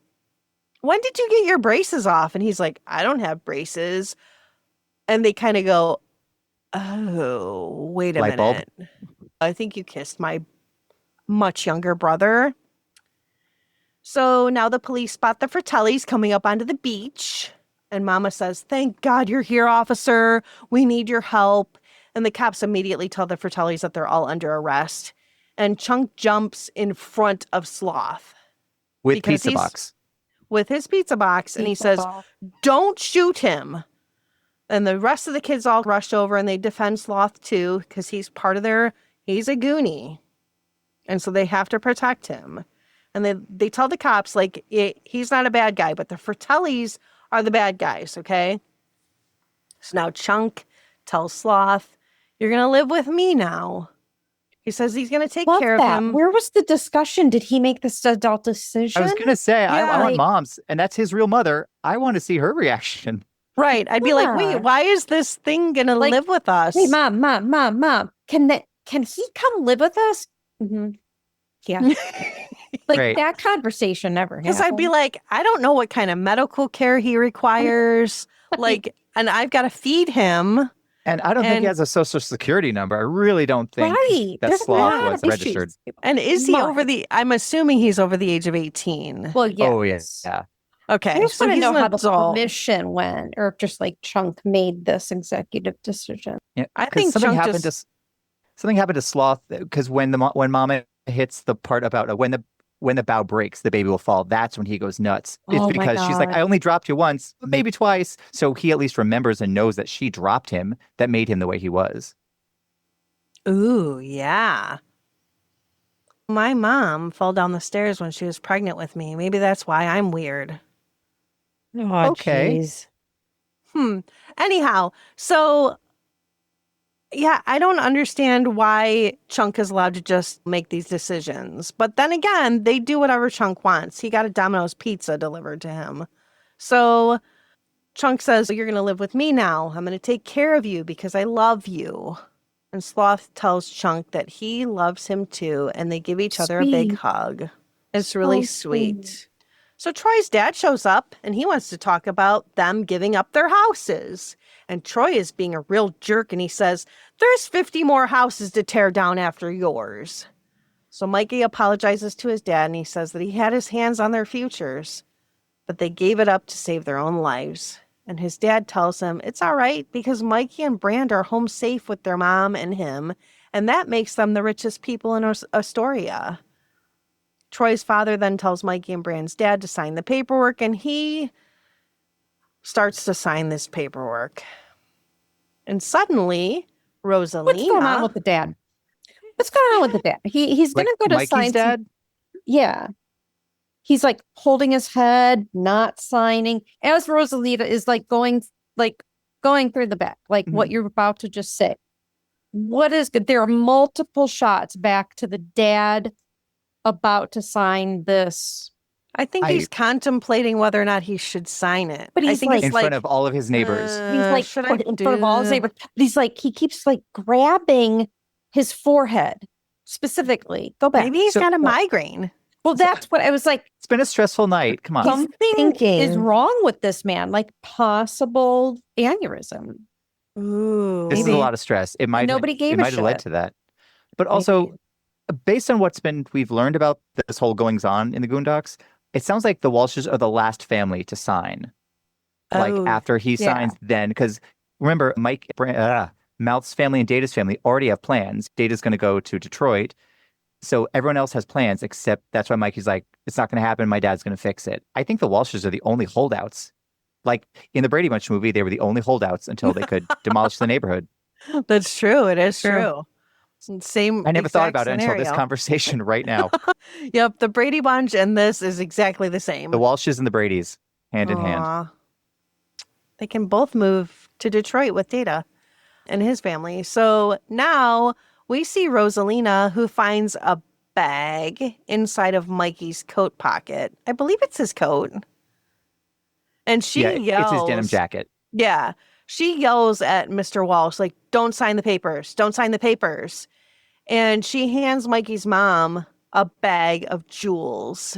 "When did you get your braces off?" And he's like, "I don't have braces." And they kind of go, "Oh, wait a
Light bulb.
minute. I think you kissed my much younger brother." So now the police spot the Fratellis coming up onto the beach. And Mama says, "Thank God you're here, officer. We need your help." And the cops immediately tell the Fratellis that they're all under arrest. And Chunk jumps in front of Sloth.
With
because
pizza
he's-
box.
With his pizza box. And he says, "Don't shoot him." And the rest of the kids all rush over and they defend Sloth too, because he's he's a Goonie. And so they have to protect him. And they tell the cops, like, he's not a bad guy, but the Fratellis are the bad guys, okay? So now Chunk tells Sloth, "You're going to live with me now." He says he's going to take
Love
care
that.
of him.
Where was the discussion? Did he make this adult decision?
I was going to say, I
Yeah.
want mom's, and that's his real mother. I want to see her reaction.
Right. I'd be like,
Yeah.
"Wait, why is this thing going to
Like,
live with us?"
Hey, mom. Can he come live with us? Mm-hmm. Yeah. Like
Right.
that conversation never happened.
Because I'd be like, I don't know what kind of medical care he requires. And I've got to feed him.
And I don't think he
And-
has a social security number. I really don't think
right.
that
There's a
Sloth
lot
was
of
registered.
issues.
And is he
Mine.
I'm assuming he's over the age of 18.
Well, yes.
Oh, yes. Yeah.
Okay.
I just
so
want to
he's
know
an
how the
adult.
permission went, or if just like Chunk made this executive decision.
Yeah.
I
'Cause
think
something
Chunk
happened
just-
something happened to Sloth because when Mama hits the part about when the bow breaks, the baby will fall. That's when he goes nuts. It's
Oh my
because she's like,
God.
"I only dropped you once, maybe twice." So he at least remembers and knows that she dropped him. That made him the way he was.
Ooh, yeah. My mom fell down the stairs when she was pregnant with me. Maybe that's why I'm weird.
Oh,
Okay.
jeez.
Anyhow, so yeah, I don't understand why Chunk is allowed to just make these decisions. But then again, they do whatever Chunk wants. He got a Domino's pizza delivered to him. So Chunk says, "You're going to live with me now. I'm going to take care of you because I love you." And Sloth tells Chunk that he loves him too, and they give each other a big
Sweet.
hug. It's really
So
sweet.
sweet.
So Troy's dad shows up, and he wants to talk about them giving up their houses. And Troy is being a real jerk, and he says, "There's 50 more houses to tear down after yours." So Mikey apologizes to his dad, and he says that he had his hands on their futures, but they gave it up to save their own lives. And his dad tells him it's all right because Mikey and Brand are home safe with their mom and him, and that makes them the richest people in Astoria. Troy's father then tells Mikey and Brand's dad to sign the paperwork, and he starts to sign this paperwork. And suddenly, Rosalina...
What's going on with the dad? What's going on with the dad? He's
Like
gonna go to
Mikey's
sign some-
dad?
Yeah. He's like holding his head, not signing, as Rosalita is like going through the back, like what you're about to just say. What is good? There are multiple shots back to the dad about to sign this.
I think he's contemplating whether or not he should sign it.
But
I
he's
think
like-
it's
In front of all of his neighbors.
He's like
should I
in front of all his
do-
neighbors. He's like, he keeps like grabbing his forehead specifically. Go back.
Maybe he's
So-
got a migraine.
Well, that's what I was like.
It's been a stressful night. Come on.
Something is
thinking.
wrong with this man, like possible aneurysm.
Ooh.
This is a
Maybe.
lot of stress. It might
Nobody gave
it
a
might have led
shit.
to that. But also, based on we've learned about this whole goings on in the Goondocks, it sounds like the Walshes are the last family to sign. Like
Oh,
after he
yeah.
signs, then because remember, Mouth's family and Data's family already have plans. Data's going to go to Detroit, so everyone else has plans. Except that's why Mikey's like, it's not going to happen. My dad's going to fix it. I think the Walshes are the only holdouts. Like in the Brady Bunch movie, they were the only holdouts until they could demolish the neighborhood.
That's true. It is
True.
true. Same.
I never thought
exact
about it until this
scenario.
conversation right now.
Yep, the Brady Bunch and this is exactly the same.
The Walshes and the Bradys, hand in hand.
Aw. They can both move to Detroit with Data and his family. So now we see Rosalina, who finds a bag inside of Mikey's coat pocket. I believe it's his coat. And she
Yeah,
yells.
it's his denim jacket.
Yeah. She yells at Mr. Walsh, like, "Don't sign the papers. Don't sign the papers." And she hands Mikey's mom a bag of jewels.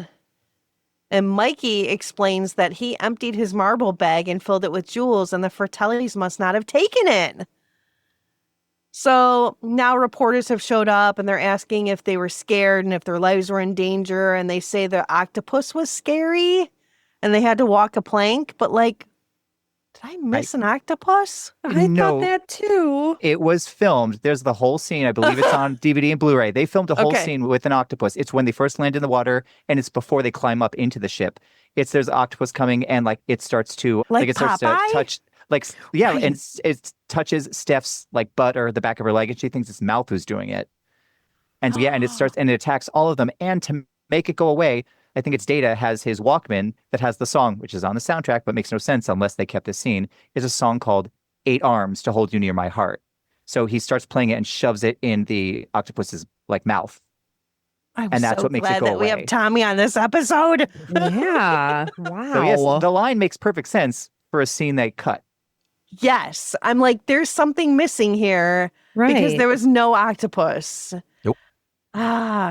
And Mikey explains that he emptied his marble bag and filled it with jewels, and the Fratellis must not have taken it. So now reporters have showed up and they're asking if they were scared and if their lives were in danger. And they say the octopus was scary and they had to walk a plank. But like, did I miss an octopus?
I
No.
thought that too.
It was filmed. There's the whole scene. I believe it's on DVD and Blu-ray. They filmed a whole
Okay.
scene with an octopus. It's when they first land in the water, and it's before they climb up into the ship. There's an octopus coming, and like it starts to
Like
it starts to
Popeye?
touch yeah,
Right.
and it touches Steph's like butt or the back of her leg, and she thinks it's mouth who's doing it. And yeah, and it starts and it attacks all of them. And to make it go away, I think it's Data has his Walkman that has the song, which is on the soundtrack, but makes no sense unless they kept this scene. Is a song called 8 Arms to Hold You Near My Heart. So he starts playing it and shoves it in the octopus's like mouth.
I'm
And that's
so
what makes it
glad
go
that we
away.
have Tommy on this episode.
Yeah. Wow.
So yes, the line makes perfect sense for a scene they cut.
Yes. I'm like, there's something missing here because
right.
there was no octopus.
Nope.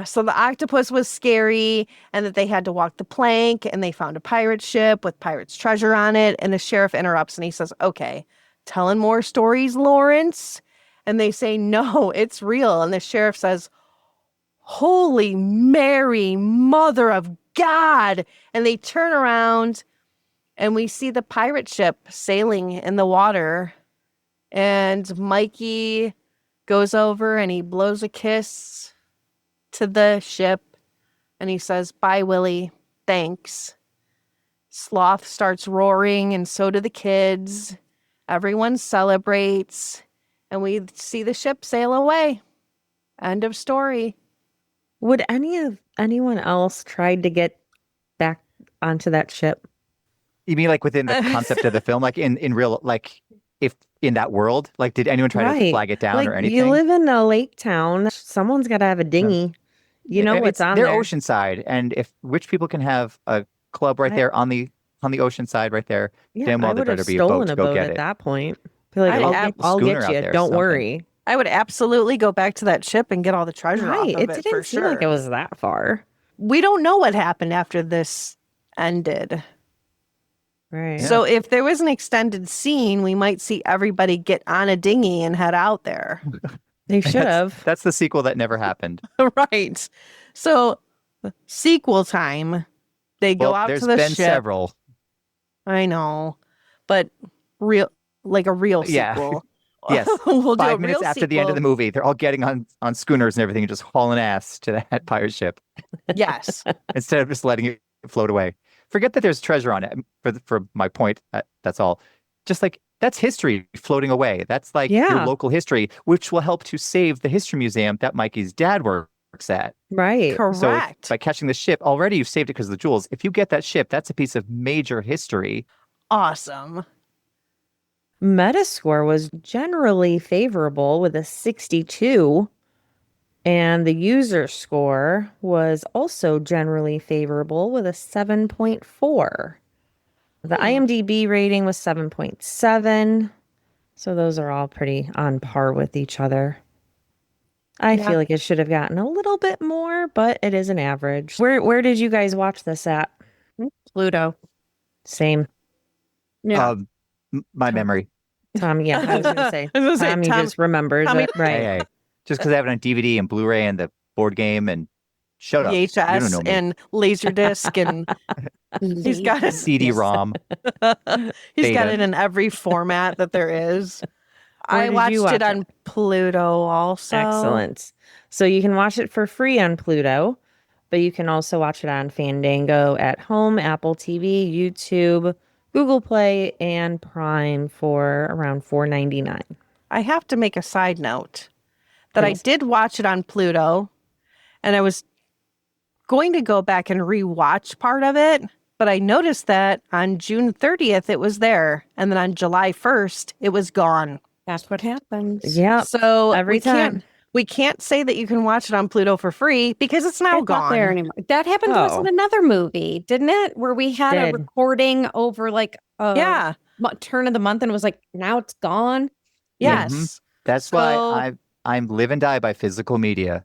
So the octopus was scary and that they had to walk the plank and they found a pirate ship with pirate's treasure on it. And the sheriff interrupts and he says, okay, telling more stories, Lawrence? And they say, no, it's real. And the sheriff says, Holy Mary, Mother of God. And they turn around and we see the pirate ship sailing in the water. And Mikey goes over and he blows a kiss to the ship. And he says, bye, Willie. Thanks. Sloth starts roaring and so do the kids. Everyone celebrates. And we see the ship sail away. End of story.
Would anyone else tried to get back onto that ship?
You mean like within the concept of the film, like in real, like if in that world, like did anyone try to
Right.
flag it down
Like,
or anything?
you live in a lake town. Someone's got to have a dinghy. You know what's on
they're
there.
oceanside, and if rich people can have a club right there on the ocean side right there,
Yeah,
damn well
I
there
would have
better be a boat
stolen
to
a
go
boat
get
at
it.
that point. Be like,
I'd
I'll
have
get, I'll
schooner
get
out
you.
there or
Don't
something.
worry.
I would absolutely go back to that ship and get all the treasure
Right.
off
It
of it
didn't
for
seem
sure.
like it was that far.
We don't know what happened after this ended.
Right.
So if there was an extended scene, we might see everybody get on a dinghy and head out there.
They should have.
That's the sequel that never happened.
Right. So sequel time. They go out
there's
to the
been
ship.
several.
I know. But real like a real
Yeah.
sequel.
Yes.
We'll do a
5 minutes
real
after the end of the
sequel.
movie, they're all getting on schooners and everything and just hauling ass to that pirate ship
Yes.
instead of just letting it float away. Forget that there's treasure on it. For my point, that's all. Just like that's history floating away. That's like your
Yeah.
local history, which will help to save the history museum that Mikey's dad works at.
Right.
So
Correct.
by catching the ship, already you've saved it because of the jewels. If you get that ship, that's a piece of major history.
Awesome.
Metascore was generally favorable with a 62, and the user score was also generally favorable with a 7.4. The IMDb rating was 7.7, so those are all pretty on par with each other. I
Yeah.
feel like it should have gotten a little bit more, but it is an average. Where did you guys watch this at?
Pluto.
Same.
Yeah.
My memory.
Tom, yeah, I was going to say.
I was gonna say,
Tommy
Tom-
just remembers
Tommy-
it, right?
Hey, just because I have it on DVD and Blu-ray and the board game and shut up. You don't know
VHS
me.
and Laserdisc and he's got it.
CD-ROM.
He's got
Beta.
it in every format that there is.
Where
I
did
watched
you watch
it on
it?
Pluto also.
Excellent. So you can watch it for free on Pluto, but you can also watch it on Fandango at home, Apple TV, YouTube, Google Play, and Prime for around $4.99.
I have to make a side note that
Please.
I did watch it on Pluto and I was going to go back and rewatch part of it, but I noticed that on June 30th it was there and then on July 1st it was gone.
That's what happens.
Yeah,
So
every
we
time.
can't we can't say that you can watch it on Pluto for free because it's now
It's not
gone.
there anymore. That happened to us
Oh.
in another movie, didn't it? Where we had a
Did.
recording over like a
Yeah.
turn of the month and it was like, now it's gone.
Yes.
That's
So-
why I'm live and die by physical media.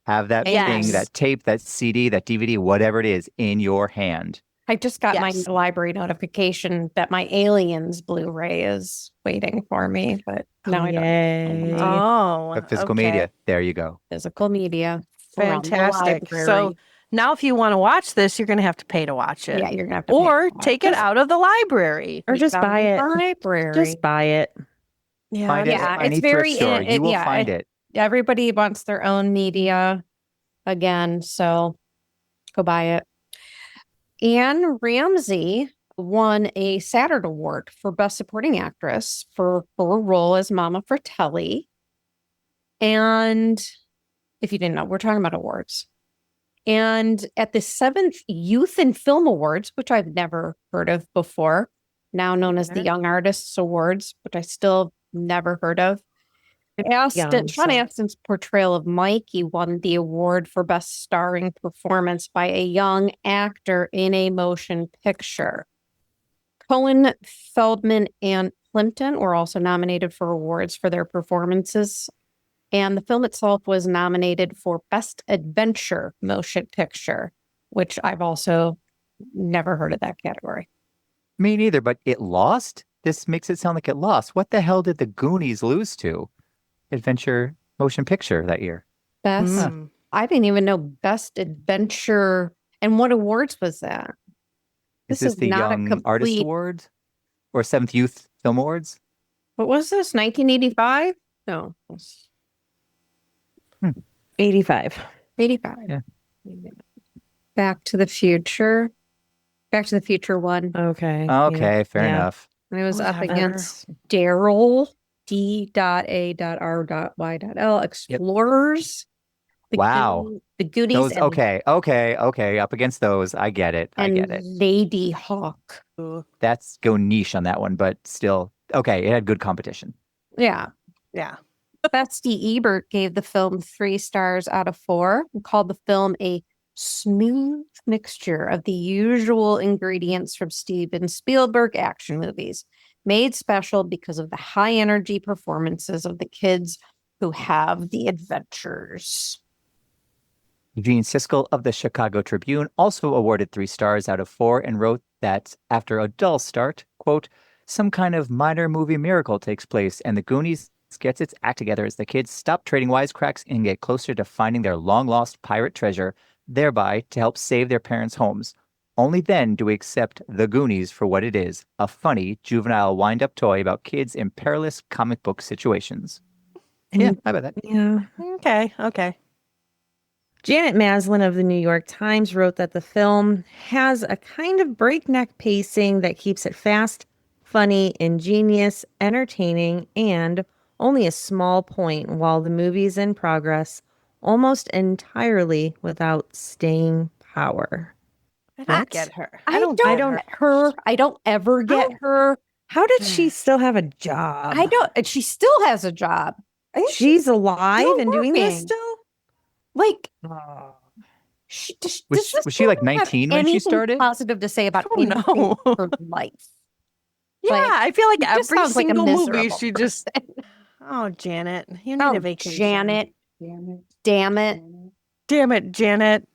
Have that
Yes.
thing, that tape, that CD, that DVD, whatever it is, in your hand.
I just got
Yes.
my library notification that my Aliens Blu-ray is waiting for me, but now I don't
Yay.
Oh,
But physical
okay.
media, there you go.
physical media. from the
Fantastic. So
library.
now if you want to watch this, you're going to have to pay to watch it.
Yeah, you're gonna have to pay
Or
for
take it out of the library.
Or just buy it.
Library.
Just buy it.
Yeah,
Find it
Yeah,
at any
it's
thrift
very
store. You will find it.
Everybody wants their own media again, so go buy it. Anne Ramsey won a Saturn Award for Best Supporting Actress for her role as Mama Fratelli. And if you didn't know, we're talking about awards. And at the 7th Youth in Film Awards, which I've never heard of before, now known as the Young Artists Awards, which I still never heard of. Sean Astin's portrayal of Mikey won the award for Best Starring Performance by a Young Actor in a Motion Picture. Cohen, Feldman, and Plimpton were also nominated for awards for their performances. And the film itself was nominated for Best Adventure Motion Picture, which I've also never heard of that category.
Me neither, but it lost? This makes it sound like it lost. What the hell did the Goonies lose to? Adventure motion picture that year.
Best. I didn't even know Best Adventure. And what awards was that?
Is this the Young Artist Awards or 7th Youth Film Awards?
What was this? 1985? No.
85.
85.
Yeah.
Back to the Future. Back to the Future one.
Okay.
Okay, fair enough.
And it was up
Whatever.
against Daryl, D.A.R.Y.L, Explorers.
Wow.
The Goonies.
Those, okay. Up against those, I get it. I get it.
Lady Hawk.
That's go niche on that one, but still, okay, it had good competition.
Yeah.
Yeah.
Betsy Ebert gave the film 3 stars out of 4 and called the film a smooth mixture of the usual ingredients from Steven Spielberg action movies, made special because of the high energy performances of the kids who have the adventures.
Eugene Siskel of the Chicago Tribune also awarded 3 stars out of 4 and wrote that after a dull start, quote, some kind of minor movie miracle takes place and the Goonies gets its act together as the kids stop trading wisecracks and get closer to finding their long-lost pirate treasure, thereby to help save their parents' homes. Only then do we accept The Goonies for what it is, a funny, juvenile wind-up toy about kids in perilous comic book situations. Yeah, I bet that.
Yeah.
Okay.
Janet Maslin of the New York Times wrote that the film has a kind of breakneck pacing that keeps it fast, funny, ingenious, entertaining, and only a small point while the movie's in progress, almost entirely without staying power.
I don't get her.
I don't ever get her.
How did she still have a job?
I don't. And she still has a job. I think
She's alive
still
and doing this
working.
still?
like.
Oh.
Was she like 19 when she started?
Positive to say about
don't
anything
know.
in her life.
Yeah,
Like,
I feel like
she just
every
sounds like a
single movie
miserable
she just. Oh, Janet, you need a vacation.
Janet. Damn it.
Damn it, Janet.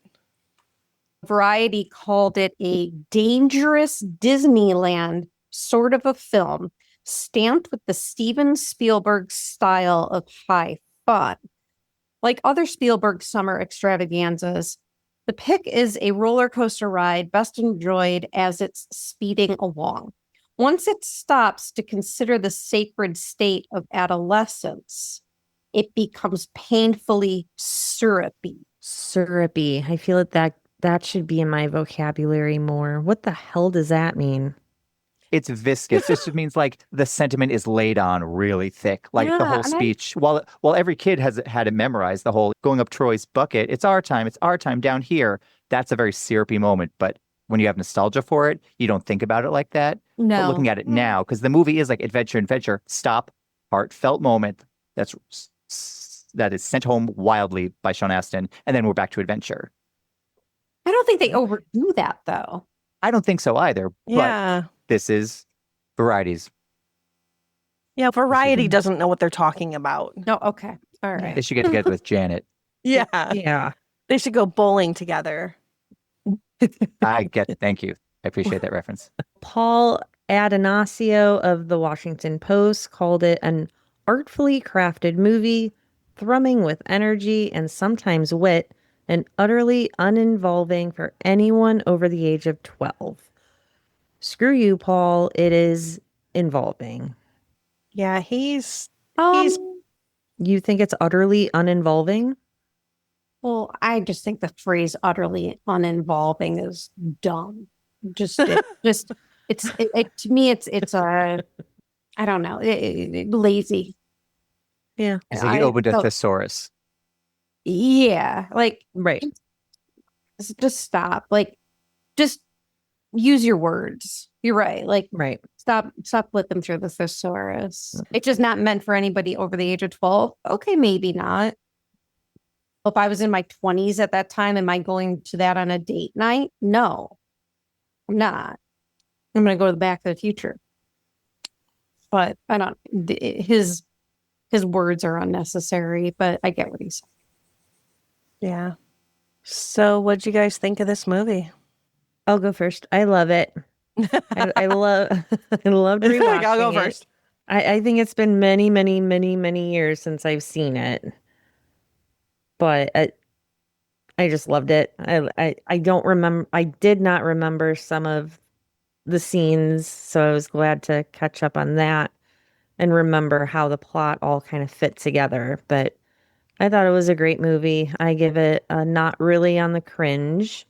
Variety called it a dangerous Disneyland sort of a film, stamped with the Steven Spielberg style of high fun. Like other Spielberg summer extravaganzas, the pick is a roller coaster ride best enjoyed as it's speeding along. Once it stops to consider the sacred state of adolescence, it becomes painfully syrupy.
Syrupy. I feel that should be in my vocabulary more. What the hell does that mean?
It's viscous. This just means like the sentiment is laid on really thick, like the whole speech. While every kid has had it memorized, the whole going up Troy's bucket, it's our time down here. That's a very syrupy moment. But when you have nostalgia for it, you don't think about it like that.
No.
But looking at it now, because the movie is like adventure, stop, heartfelt moment that is sent home wildly by Sean Astin, and then we're back to adventure.
I don't think they overdo that, though.
I don't think so either.
Yeah.
But this is Variety's.
Yeah, Variety doesn't know what they're talking about.
No, okay. All right.
They should get together with Janet.
Yeah.
Yeah.
They should go bowling together.
I get it. Thank you. I appreciate that reference.
Paul Adanasio of the Washington Post called it an artfully crafted movie, thrumming with energy and sometimes wit, and utterly uninvolving for anyone over the age of 12. Screw you, Paul. It is involving.
Yeah, he's
You think it's utterly uninvolving?
Well, I just think the phrase utterly uninvolving is dumb. To me, it's a, I don't know, lazy.
Yeah.
It's like he opened a thesaurus.
Yeah, like,
Right.
just stop. Like, just use your words. You're right. Like,
Right.
stop flipping through the thesaurus. It's just not meant for anybody over the age of 12. Okay, maybe not. If I was in my 20s at that time, am I going to that on a date night? No, I'm not. I'm going to go to the Back to the Future. But I don't, his words are unnecessary, but I get what he's saying.
Yeah. So what'd you guys think of this movie?
I'll go first. I love it. I love I loved rewatching
I'll go
it.
first.
I think it's been many, many, many, many years since I've seen it. But I just loved it. I don't remember. I did not remember some of the scenes, so I was glad to catch up on that and remember how the plot all kind of fit together. But I thought it was a great movie. I give it a not really on the cringe,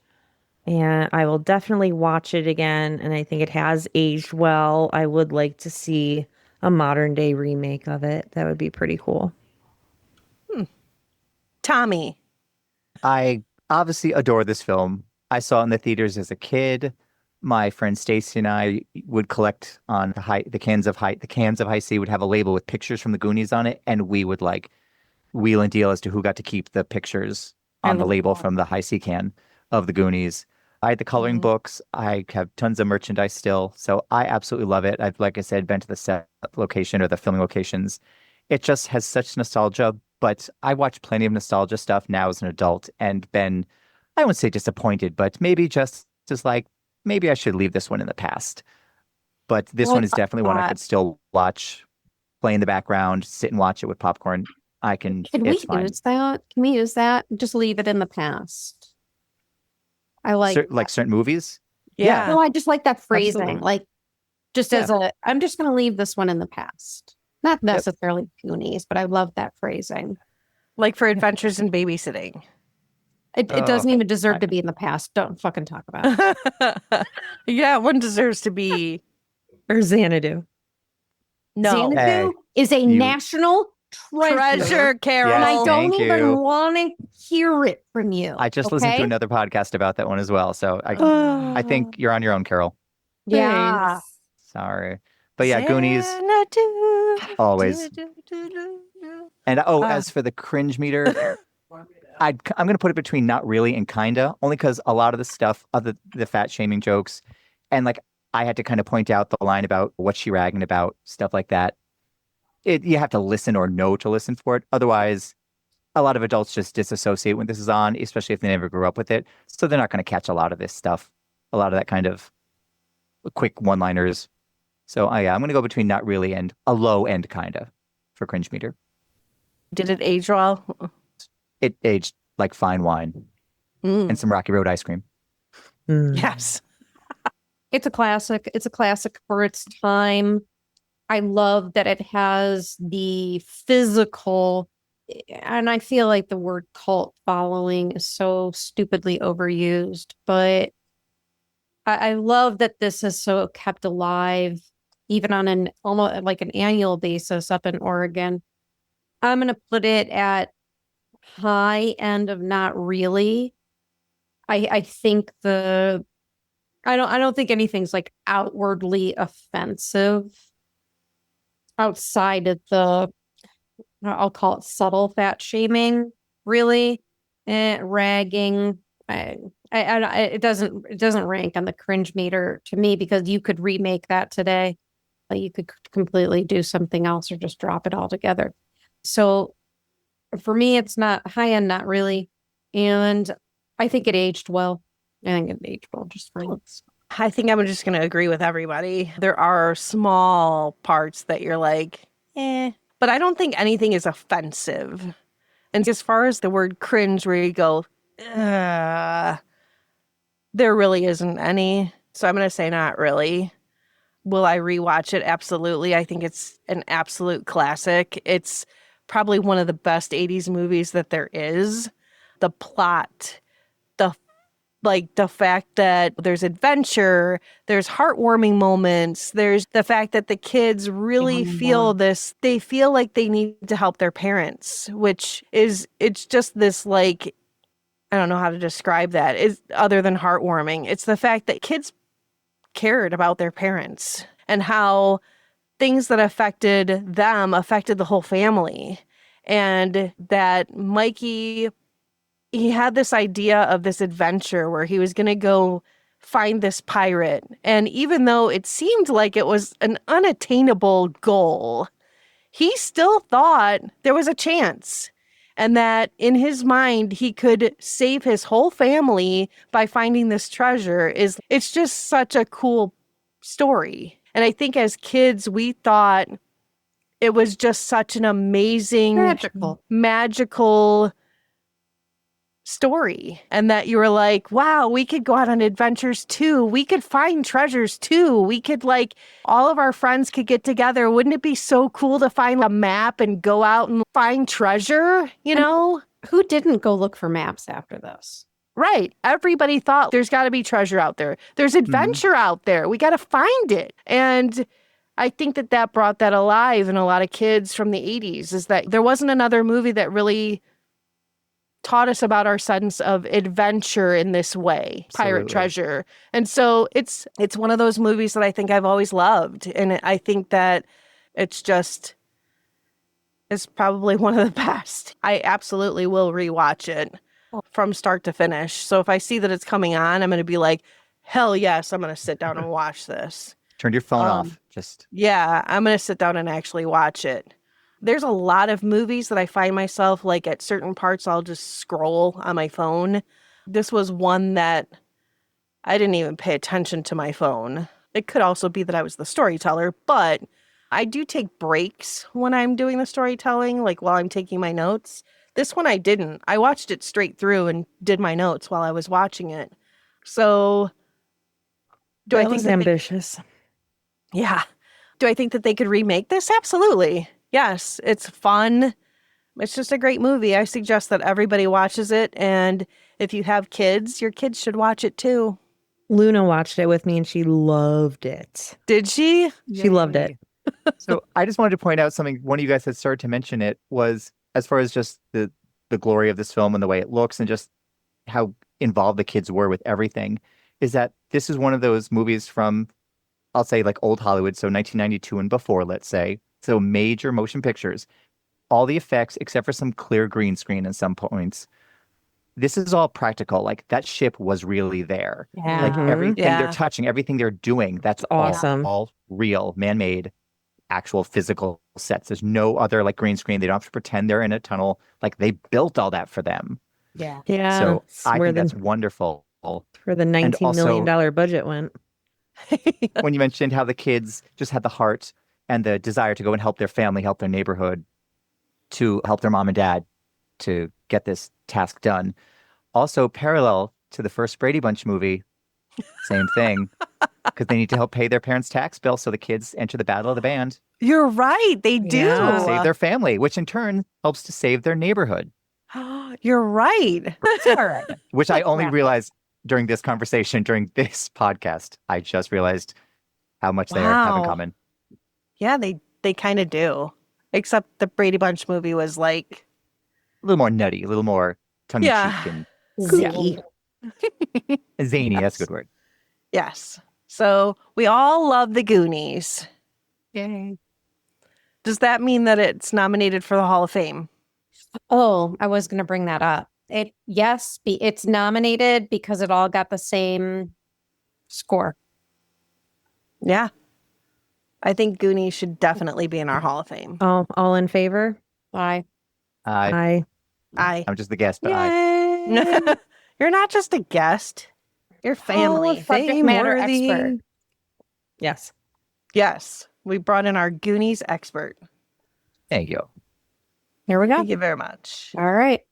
and I will definitely watch it again. And I think it has aged well. I would like to see a modern day remake of it. That would be pretty cool.
Tommy.
I obviously adore this film. I saw it in the theaters as a kid. My friend Stacy and I would collect on the cans of High C would have a label with pictures from the Goonies on it, and we would like wheel and deal as to who got to keep the pictures on the label from the High C can of the Goonies. I had the coloring books. I have tons of merchandise still, so I absolutely love it. I've, like I said, been to the set location or the filming locations. It just has such nostalgia, but I watch plenty of nostalgia stuff now as an adult and been, I wouldn't say disappointed, but maybe just like, maybe I should leave this one in the past. But this one is definitely one I could still watch, play in the background, sit and watch it with popcorn.
Can
it's
we
fine.
use that? Can we use that? Just leave it in the past. I like
like certain movies.
Yeah.
No, I just like that phrasing.
Absolutely.
Like, just as I'm just going to leave this one in the past. Not necessarily Goonies, but I love that phrasing.
Like for Adventures in Babysitting.
It doesn't even deserve to be in the past. Don't fucking talk about it.
Yeah, one deserves to be.
Or Xanadu.
No.
Xanadu is a national treasure,
Carol.
and I
Yes,
don't
thank
even
you.
want to hear it from you.
I just listened to another podcast about that one as well. So I think you're on your own, Carol.
Yeah.
Thanks.
Sorry. But yeah, Goonies, always. And as for the cringe meter, I'm going to put it between not really and kinda, only because a lot of the stuff, other the fat shaming jokes, and like I had to kind of point out the line about what she ragging about, stuff like that. You have to listen or know to listen for it. Otherwise, a lot of adults just disassociate when this is on, especially if they never grew up with it. So they're not going to catch a lot of this stuff, a lot of that kind of quick one-liners. So I'm going to go between not really and a low end kinda for cringe meter.
Did it age well?
It aged like fine wine and some Rocky Road ice cream.
Yes.
It's a classic. It's a classic for its time. I love that it has the physical, and I feel like the word cult following is so stupidly overused, but I love that this is so kept alive, even on an almost like an annual basis up in Oregon. I'm going to put it at high end of not really. I think I don't think anything's like outwardly offensive outside of I'll call it subtle fat shaming, really, ragging. It doesn't rank on the cringe meter to me because you could remake that today. You could completely do something else or just drop it all together. So for me, it's not high end, not really. And I think it aged well. I think it aged well just fine.
I think I'm just going to agree with everybody. There are small parts that you're like, but I don't think anything is offensive. And as far as the word cringe, where you go, there really isn't any. So I'm going to say not really. Will I rewatch it? Absolutely. I think it's an absolute classic. It's probably one of the best 80s movies that there is. The plot, the fact that there's adventure, there's heartwarming moments, there's the fact that the kids really feel this, they feel like they need to help their parents, which is, it's just this like, I don't know how to describe that, is other than heartwarming. It's the fact that kids cared about their parents and how things that affected them affected the whole family. And that Mikey, he had this idea of this adventure where he was going to go find this pirate. And even though it seemed like it was an unattainable goal, he still thought there was a chance. And that in his mind, he could save his whole family by finding this treasure. It's just such a cool story. And I think as kids, we thought it was just such an amazing, magical story, and that you were like, wow, we could go out on adventures too. We could find treasures too. We could, like, all of our friends could get together. Wouldn't it be so cool to find a map and go out and find treasure, you know?
Who didn't go look for maps after this?
Right. Everybody thought there's got to be treasure out there. There's adventure out there. We got to find it. And I think that brought that alive in a lot of kids from the 80s, is that there wasn't another movie that really taught us about our sense of adventure in this way, pirate treasure. And so it's one of those movies that I think I've always loved. And I think that it's probably one of the best. I absolutely will rewatch it from start to finish. So if I see that it's coming on, I'm going to be like, hell yes, I'm going to sit down and watch this.
Turn your phone off.
Yeah, I'm going to sit down and actually watch it. There's a lot of movies that I find myself, like, at certain parts, I'll just scroll on my phone. This was one that I didn't even pay attention to my phone. It could also be that I was the storyteller, but I do take breaks when I'm doing the storytelling, like while I'm taking my notes. This one I didn't. I watched it straight through and did my notes while I was watching it. So do I think
was ambitious?
Yeah. Do I think that they could remake this? Absolutely. Yes, it's fun. It's just a great movie. I suggest that everybody watches it. And if you have kids, your kids should watch it too.
Luna watched it with me and she loved it.
Did she?
She loved it.
So I just wanted to point out something. One of you guys had started to mention it was, as far as just the glory of this film and the way it looks and just how involved the kids were with everything, is that this is one of those movies from, I'll say, like old Hollywood. So 1992 and before, let's say. So major motion pictures, all the effects, except for some clear green screen at some points. This is all practical. Like, that ship was really there.
Yeah.
Like, everything they're touching, everything they're doing, that's
awesome.
All real, man-made, actual physical sets. There's no other, like, green screen. They don't have to pretend they're in a tunnel. Like, they built all that for them.
Yeah.
Yeah.
So I think that's wonderful.
Where the $19 million budget went.
When you mentioned how the kids just had the heart and the desire to go and help their family, help their neighborhood, to help their mom and dad to get this task done. Also, parallel to the first Brady Bunch movie, same thing, because they need to help pay their parents' tax bill, so the kids enter the battle of the band.
You're right. They do.
Yeah.
Save their family, which in turn helps to save their neighborhood.
You're right.
Which I only realized during this conversation, during this podcast. I just realized how much they have in common.
Yeah, they kind of do. Except the Brady Bunch movie was like
a little more nutty, a little more tongue-in-cheek and
Zany.
zany.
Yes.
That's a good word.
Yes. So we all love the Goonies.
Yay.
Does that mean that it's nominated for the Hall of Fame?
Oh, I was going to bring that up. It's nominated because it all got the same score.
Yeah. I think Goonies should definitely be in our Hall of Fame.
All in favor?
Aye.
Aye.
I'm
just the guest, but
Yay. You're not just a guest. Your family.
Subject matter
Fame-worthy.
expert.
Yes.
Yes. We brought in our Goonies expert.
Thank you.
Here we go.
Thank you very much.
All right.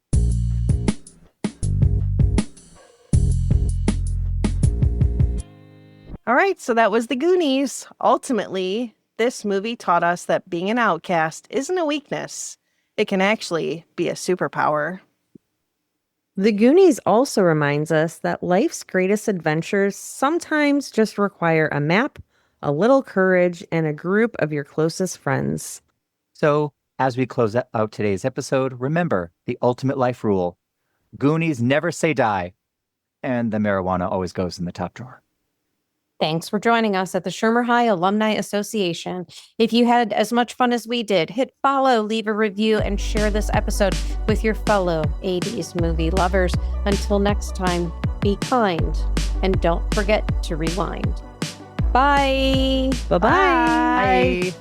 All right, so that was the Goonies. Ultimately, this movie taught us that being an outcast isn't a weakness. It can actually be a superpower.
The Goonies also reminds us that life's greatest adventures sometimes just require a map, a little courage, and a group of your closest friends.
So, as we close out today's episode, remember the ultimate life rule. Goonies never say die, and the marijuana always goes in the top drawer.
Thanks for joining us at the Shermer High Alumni Association. If you had as much fun as we did, hit follow, leave a review, and share this episode with your fellow 80s movie lovers. Until next time, be kind and don't forget to rewind. Bye.
Bye-bye.
Bye.